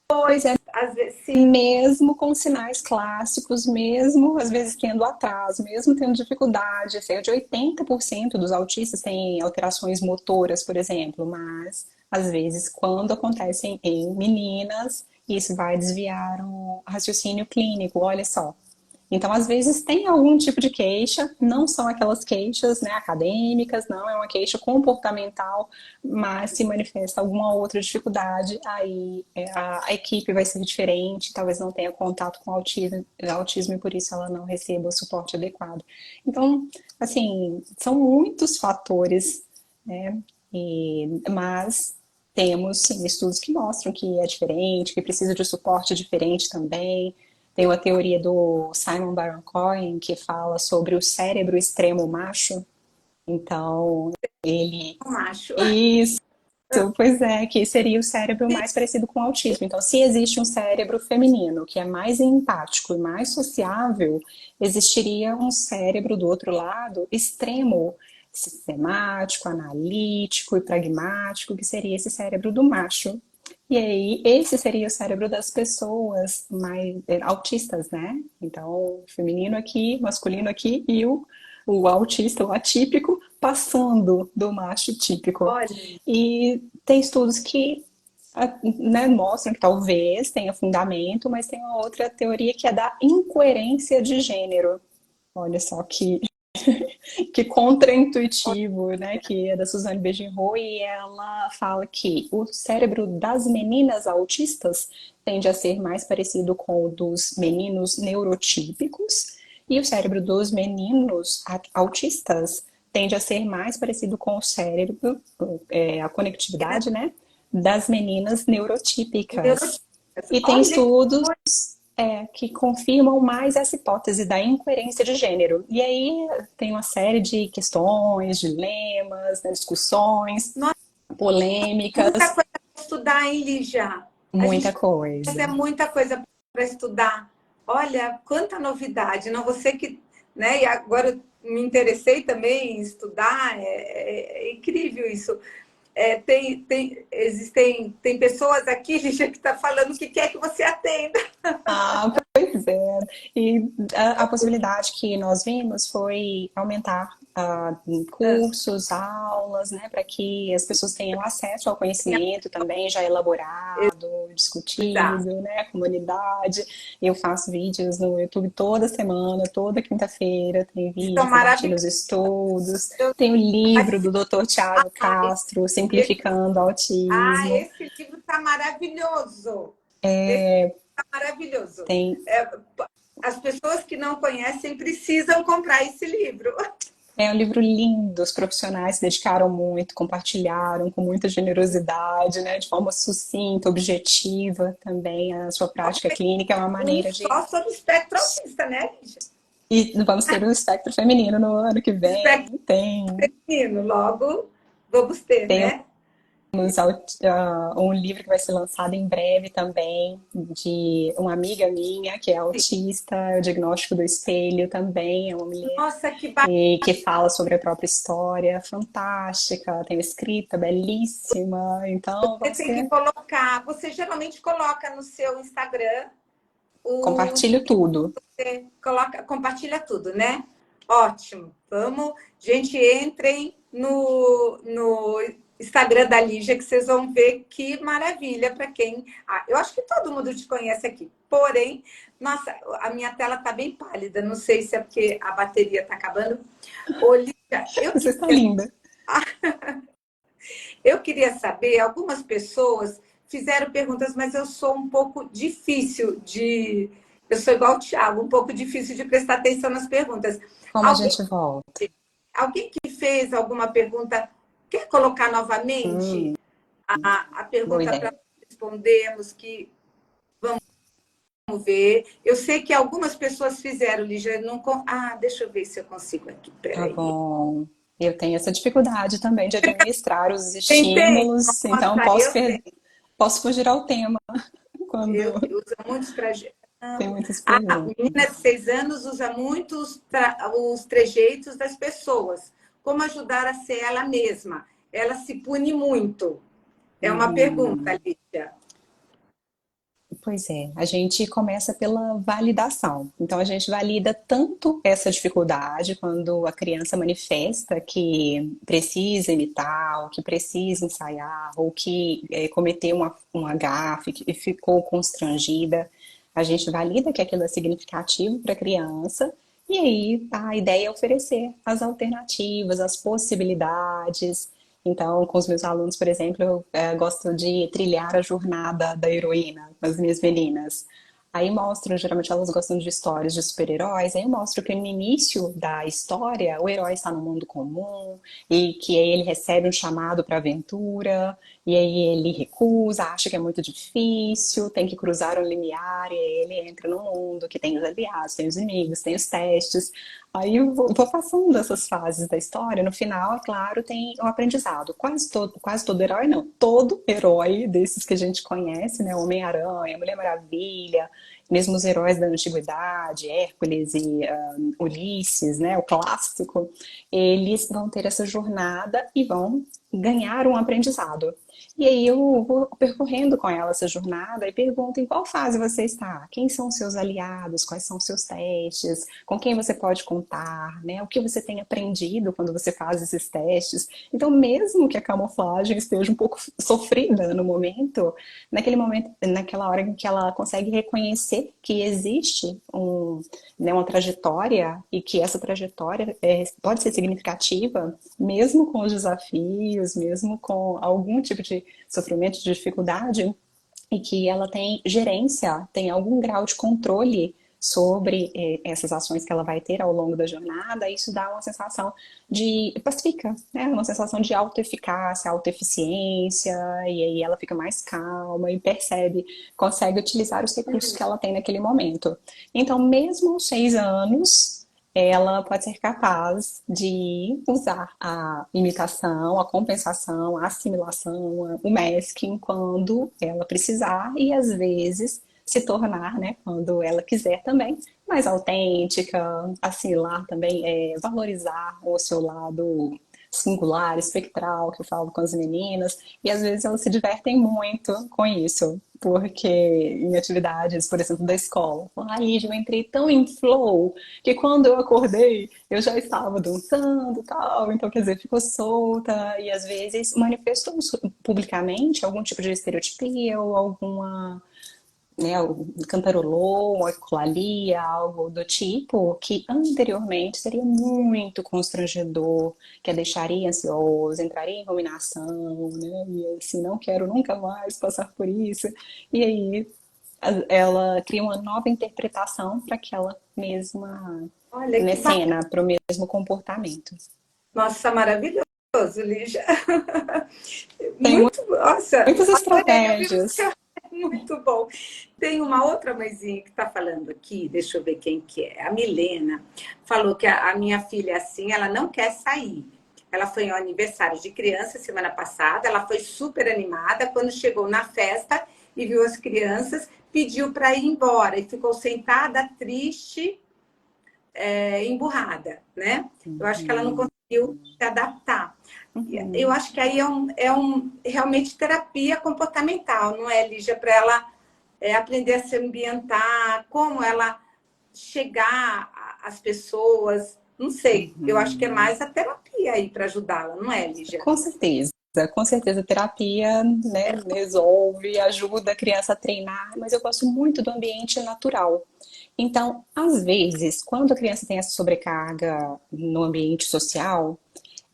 Pois é, dois, às vezes, sim, mesmo com sinais clássicos, mesmo às vezes tendo atraso, mesmo tendo dificuldade, cerca de 80% dos autistas têm alterações motoras, por exemplo, mas às vezes quando acontecem em meninas, isso vai desviar o raciocínio clínico, olha só. Então, às vezes, tem algum tipo de queixa, não são aquelas queixas, né, acadêmicas, não, é uma queixa comportamental, mas se manifesta alguma outra dificuldade, aí a equipe vai ser diferente, talvez não tenha contato com autismo e por isso ela não receba o suporte adequado. Então, assim, são muitos fatores, né, mas temos sim, estudos que mostram que é diferente, que precisa de suporte diferente também. Tem uma teoria do Simon Baron-Cohen que fala sobre o cérebro extremo macho. Então, ele. um macho. Isso, pois é, que seria o cérebro mais parecido com o autismo. Então, se existe um cérebro feminino que é mais empático e mais sociável, existiria um cérebro do outro lado extremo, sistemático, analítico e pragmático, que seria esse cérebro do macho. E aí, esse seria o cérebro das pessoas mais autistas, né? Então, feminino aqui, masculino aqui e o autista, o atípico, passando do macho típico. Olha, E tem estudos que né, mostram que talvez tenha fundamento, mas tem uma outra teoria que é da incoerência de gênero. Olha só que contraintuitivo, né? Que é da Suzanne Beijinho, e ela fala que o cérebro das meninas autistas tende a ser mais parecido com o dos meninos neurotípicos, e o cérebro dos meninos autistas tende a ser mais parecido com o cérebro, a conectividade, né? Das meninas neurotípicas. E tem olha que estudos que confirmam mais essa hipótese da incoerência de gênero. E aí tem uma série de questões, dilemas, né, discussões, muita polêmicas, coisa para estudar, hein, Lígia? A muita gente coisa. é muita coisa para estudar. Olha, quanta novidade, não? Você que, né? E agora eu me interessei também em estudar, é incrível isso. Tem pessoas aqui, Lígia, que está falando que quer que você atenda. Ah, pois é. E a possibilidade que nós vimos foi aumentar cursos, aulas, né, para que as pessoas tenham acesso ao conhecimento também já elaborado, Exato. discutido, né, comunidade. Eu faço vídeos no YouTube toda semana, toda quinta-feira, tem São vídeo, compartilho os maravilhosos. estudos, tem o livro do Dr. Tiago Castro, Simplificando o Autismo, Esse livro está maravilhoso. Esse está maravilhoso. tem As pessoas que não conhecem precisam comprar esse livro. É um livro lindo, os profissionais se dedicaram muito, compartilharam com muita generosidade, né, de forma sucinta, objetiva também. A sua prática clínica é uma Um maneira de. só sobre espectro autista, né, Lígia? E vamos ter o espectro feminino no ano que Espectro vem. Tem, feminino, logo vamos ter, tem né? um livro que vai ser lançado em breve também, de uma amiga minha que é autista, o diagnóstico do espelho também, é uma mulher Nossa, que e que fala sobre a própria história, fantástica, tem uma escrita belíssima, então você vamos tem que ter, colocar. Você geralmente coloca no seu Instagram os. compartilho tudo. Você coloca, compartilha tudo, né? Ótimo. Vamos, gente, entrem no Instagram da Lígia, que vocês vão ver que maravilha para quem. Ah, eu acho que todo mundo te conhece aqui. Porém, nossa, a minha tela tá bem pálida. Não sei se é porque a bateria tá acabando. Ô, Lígia, Você está linda. eu queria saber, algumas pessoas fizeram perguntas, mas eu sou um pouco difícil de. Eu sou igual o Thiago, um pouco difícil de prestar atenção nas perguntas. Como a Alguém, gente volta? alguém que fez alguma pergunta, quer colocar novamente Hum, a boa pergunta para ideia. respondermos, que vamos ver. Eu sei que algumas pessoas fizeram, Lígia. Não... deixa eu ver se eu consigo aqui. Tá Peraí. bom. Eu tenho essa dificuldade também de administrar os Tentei. estímulos, então Nossa, eu sei. posso fugir ao tema quando Eu uso muitos trajetos. tem muitas A menina de perguntas. 6 anos usa muito os trejeitos das pessoas. Como ajudar a ser ela mesma? Ela se pune muito. É uma pergunta, Uhum. Lídia. Pois é, a gente começa pela validação. Então, a gente valida tanto essa dificuldade quando a criança manifesta que precisa imitar, ou que precisa ensaiar, ou que cometeu uma gafe e ficou constrangida. A gente valida que aquilo é significativo para a criança, e aí a ideia é oferecer as alternativas, as possibilidades. Então, com os meus alunos, por exemplo, eu gosto de trilhar a jornada da heroína com as minhas meninas. Aí mostro, geralmente elas gostam de histórias de super-heróis, aí eu mostro que no início da história o herói está no mundo comum e que aí ele recebe um chamado para aventura e aí ele recusa, acha que é muito difícil, tem que cruzar um limiar e aí ele entra no mundo que tem os aliados, tem os inimigos, tem os testes. Aí eu vou passando essas fases da história. No final, é claro, tem o aprendizado. Quase todo herói, não. Todo herói desses que a gente conhece, né? Homem-Aranha, Mulher Maravilha, mesmo os heróis da antiguidade, Hércules e Ulisses, né? O clássico, eles vão ter essa jornada e vão ganhar um aprendizado. E aí eu vou percorrendo com ela essa jornada e pergunto em qual fase você está, quem são os seus aliados, quais são os seus testes, com quem você pode contar, né? O que você tem aprendido quando você faz esses testes. Então, mesmo que a camuflagem esteja um pouco sofrida no momento, naquele momento, naquela hora em que ela consegue reconhecer que existe né, uma trajetória e que essa trajetória pode ser significativa, mesmo com os desafios, mesmo com algum tipo de sofrimento, de dificuldade, e que ela tem gerência, tem algum grau de controle sobre essas ações que ela vai ter ao longo da jornada, isso dá uma sensação de pacifica, né? Uma sensação de autoeficácia, autoeficiência, e aí ela fica mais calma e percebe, consegue utilizar os recursos que ela tem naquele momento. Então, mesmo aos 6 anos, ela pode ser capaz de usar a imitação, a compensação, a assimilação, o masking quando ela precisar e às vezes se tornar, né, quando ela quiser também, mais autêntica, assimilar também, valorizar o seu lado singular, espectral, que eu falo com as meninas, e às vezes elas se divertem muito com isso, porque em atividades, por exemplo, da escola, ah, Lígia, eu entrei tão em flow que quando eu acordei eu já estava dançando, tal, então quer dizer, ficou solta e às vezes manifestou publicamente algum tipo de estereotipia ou alguma, né, cantarolou, uma ecolalia, algo do tipo, que anteriormente seria muito constrangedor, que a deixaria ansiosa, entraria em ruminação, né, e assim, não quero nunca mais passar por isso. E aí ela cria uma nova interpretação para aquela mesma, Olha né, que bacana. cena, para o mesmo comportamento. Nossa, maravilhoso, Lígia. Tem Muito, nossa, muitas adorei ouvir o estratégias. seu. Muito bom. Tem uma outra mãezinha que está falando aqui, deixa eu ver quem que é. A Milena falou que a minha filha é assim, ela não quer sair. Ela foi ao aniversário de criança semana passada, ela foi super animada. Quando chegou na festa e viu as crianças, pediu para ir embora e ficou sentada, triste, emburrada, né? Eu acho que ela não Uhum, conseguiu se adaptar. Eu uhum. acho que aí é realmente terapia comportamental, não é, Lígia? Para ela aprender a se ambientar, como ela chegar às pessoas. Não sei, eu acho que é Uhum. mais a terapia aí para ajudá-la, não é, Lígia? Com certeza. Com certeza, a terapia, né, resolve, ajuda a criança a treinar, mas eu gosto muito do ambiente natural. Então, às vezes, quando a criança tem essa sobrecarga no ambiente social,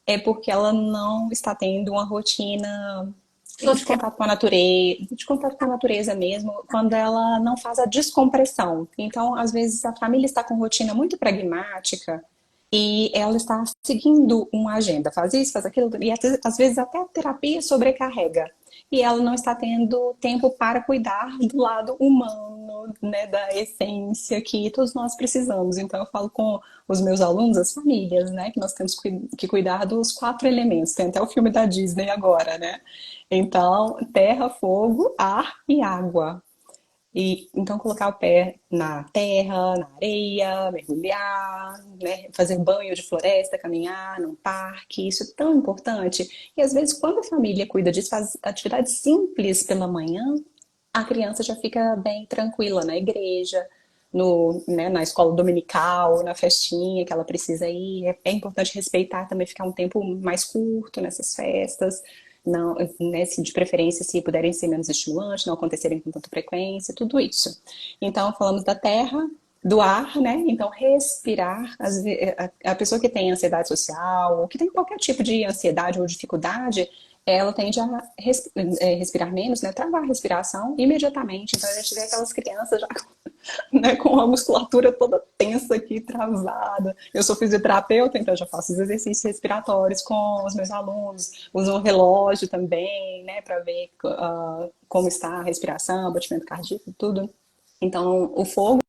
é porque ela não está tendo uma rotina de Social. contato com a natureza, de contato com a natureza mesmo, quando ela não faz a descompressão. Então, às vezes, a família está com rotina muito pragmática e ela está seguindo uma agenda, faz isso, faz aquilo, e às vezes até a terapia sobrecarrega. E ela não está tendo tempo para cuidar do lado humano, né, da essência que todos nós precisamos. Então, eu falo com os meus alunos, as famílias, né, que nós temos que cuidar dos 4 elementos. Tem até o filme da Disney agora, né? Então, terra, fogo, ar e água. E então colocar o pé na terra, na areia, mergulhar, né, fazer banho de floresta, caminhar num parque, isso é tão importante. E às vezes quando a família cuida disso, faz atividades simples pela manhã, a criança já fica bem tranquila na igreja, no, né, na escola dominical, na festinha que ela precisa ir. É importante respeitar também, ficar um tempo mais curto nessas festas, não, né, se de preferência, se puderem ser menos estimulantes, não acontecerem com tanta frequência, tudo isso. Então, falamos da terra, do ar, né? Então, respirar. A pessoa que tem ansiedade social, ou que tem qualquer tipo de ansiedade ou dificuldade, ela tende a respirar menos, né? Travar a respiração imediatamente. Então, a gente vê aquelas crianças já né, com a musculatura toda tensa aqui, travada. Eu sou fisioterapeuta, então já faço os exercícios respiratórios com os meus alunos, uso um relógio também, né, para ver como está a respiração, batimento cardíaco, tudo. Então, o fogo,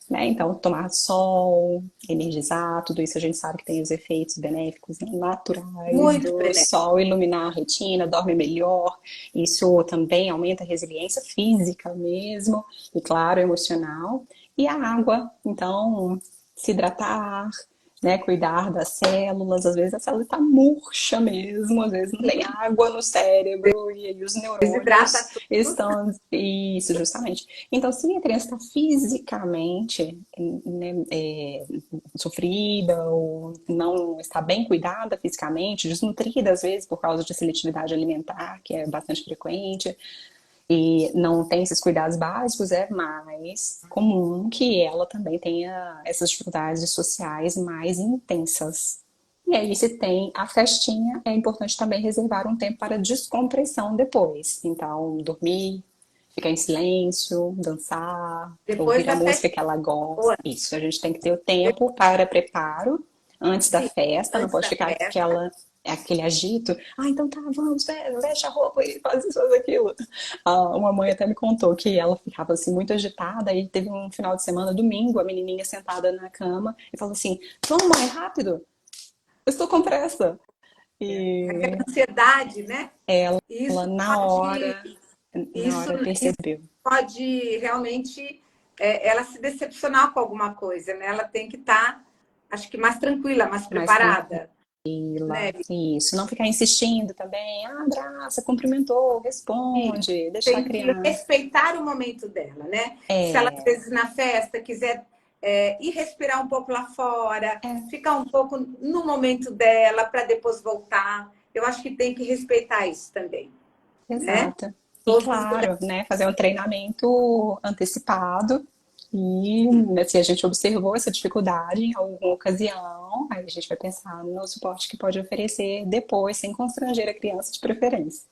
né? Então, tomar sol, energizar, tudo isso a gente sabe que tem os efeitos benéficos, né, naturais Muito do benéfico. sol, iluminar a retina, dorme melhor. Isso também aumenta a resiliência física mesmo, e claro, emocional. E a água, então, se hidratar, né, cuidar das células, às vezes a célula está murcha mesmo, às vezes não tem água no cérebro, e aí os Desidrata neurônios tudo. estão. Isso, justamente. Então, se a criança está fisicamente, né, sofrida ou não está bem cuidada fisicamente, desnutrida às vezes por causa de seletividade alimentar, que é bastante frequente, e não tem esses cuidados básicos, é mais comum que ela também tenha essas dificuldades sociais mais intensas. E aí, se tem a festinha, é importante também reservar um tempo para descompressão depois. Então, dormir, ficar em silêncio, dançar, Depois ouvir a da música festa. que ela gosta. Isso, a gente tem que ter o tempo para preparo antes da Sim, festa, não antes pode da ficar festa. aquele agito. Ah, então tá, vamos, veste a roupa e faz isso, faz aquilo. Uma mãe até me contou que ela ficava assim muito agitada e teve um final de semana, domingo, a menininha sentada na cama e falou assim: vamos, mãe, rápido, eu estou com pressa. E Ansiedade, né? Isso ela, na pode, hora, na isso, hora isso percebeu. pode realmente ela se decepcionar com alguma coisa, né? Ela tem que estar, acho que mais tranquila, mais Mais preparada, né? tranquila, isso. Não ficar insistindo também. Ah, abraça, cumprimentou, E responde, deixar a tem que criança. respeitar o momento dela, né? Se ela, às É, vezes, na festa, quiser ir respirar um pouco lá fora, é, ficar um pouco no momento dela, para depois voltar, eu acho que tem que respeitar isso também, né? exato. E Todos os claro, né, fazer um treinamento antecipado. E né, se a gente observou essa dificuldade em alguma ocasião, aí a gente vai pensar no suporte que pode oferecer depois, sem constranger a criança de preferência.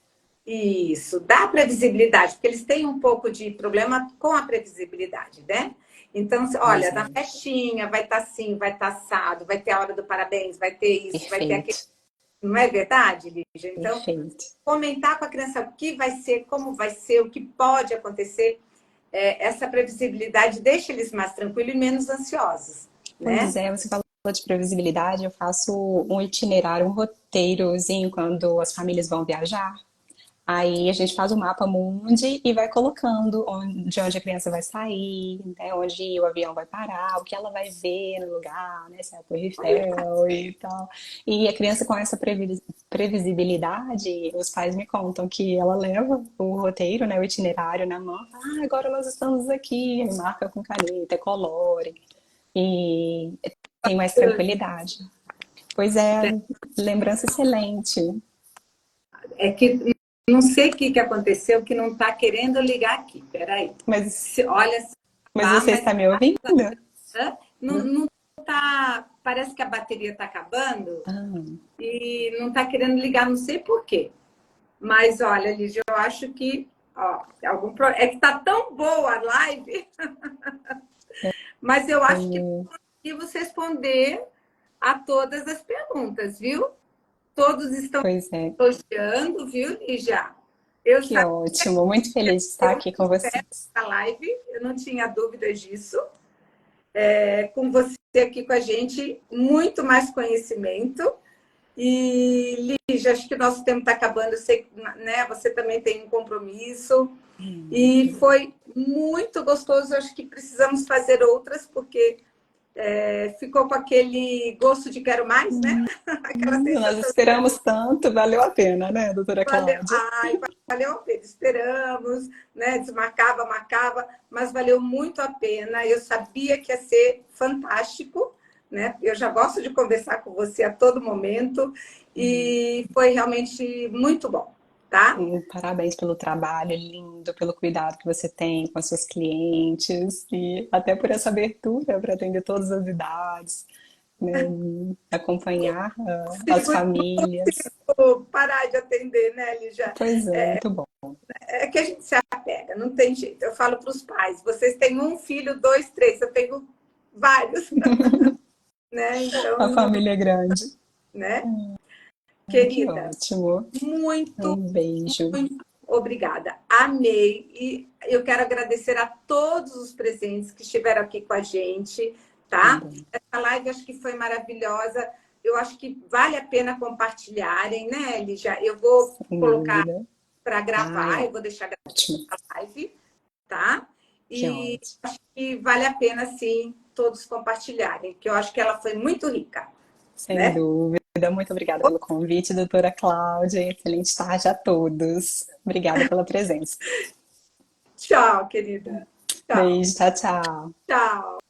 Isso, dá previsibilidade, porque eles têm um pouco de problema com a previsibilidade, né? Então, Pois olha, na é, festinha vai estar assim, vai estar assado, vai ter a hora do parabéns, vai ter isso, vai ter aquilo. perfeito, Não é verdade, Lígia? Então, perfeito. comentar com a criança o que vai ser, como vai ser, o que pode acontecer, essa previsibilidade deixa eles mais tranquilos e menos ansiosos, Pois né? é, você falou de previsibilidade, eu faço um itinerário, um roteirozinho quando as famílias vão viajar. Aí a gente faz o mapa mundi e vai colocando de onde a criança vai sair, né, onde o avião vai parar, o que ela vai ver no lugar, né, se é a Torre Eiffel e tal. E a criança com essa previsibilidade, os pais me contam que ela leva o roteiro, né, o itinerário na mão, ah, agora nós estamos aqui, aí marca com caneta, colore e tem mais tranquilidade. Pois é, lembrança excelente. É que não sei o que, que aconteceu, que não está querendo ligar aqui. Peraí. Mas, Olha, mas tá, você mas está me ouvindo? não tá. Parece que a bateria está acabando Ah, e não está querendo ligar, não sei por quê. Mas olha, Lígia, eu acho que ó, é que tá tão boa a live, mas eu acho que conseguimos responder a todas as perguntas, viu? Todos estão pois é, elogiando, viu, Lígia? Eu que ótimo. Muito feliz de estar deu aqui com vocês. a live, eu não tinha dúvidas disso. Com você aqui com a gente, muito mais conhecimento. E, Lígia, acho que o nosso tempo está acabando. Eu sei que né, você também tem um compromisso. E foi muito gostoso. Acho que precisamos fazer outras, porque ficou com aquele gosto de quero mais, né? Aquela Nós sensação de esperamos tanto, valeu a pena, né, doutora valeu, Cláudia? ai, valeu a pena. Esperamos, né? Desmarcava, marcava, mas valeu muito a pena. Eu sabia que ia ser fantástico, né? Eu já gosto de conversar com você a todo momento e foi realmente muito bom, tá? Parabéns pelo trabalho lindo, pelo cuidado que você tem com as suas clientes e até por essa abertura para atender todas as idades, né, acompanhar as Sigo famílias. parar de atender, né, Lígia? Pois é, muito bom. É que a gente se apega, não tem jeito. Eu falo para os pais, vocês têm um filho, dois, três, eu tenho vários, né? A Então, família é grande. né? Que Querida, ótimo. muito, Um beijo. muito obrigada. Amei. E eu quero agradecer a todos os presentes que estiveram aqui com a gente, tá? Também. Essa live acho que foi maravilhosa. Eu acho que vale a pena compartilharem, né, Lígia? Eu vou Sem colocar dúvida. para Ai, gravar, eu vou deixar ótimo. a live, tá? Que E ótimo. acho que vale a pena, sim, todos compartilharem, porque eu acho que ela foi muito rica, Sem né? dúvida. Muito obrigada pelo convite, doutora Cláudia. Excelente tarde a todos. Obrigada pela presença. Tchau, querida. Tchau, Beijo, tchau, tchau. tchau.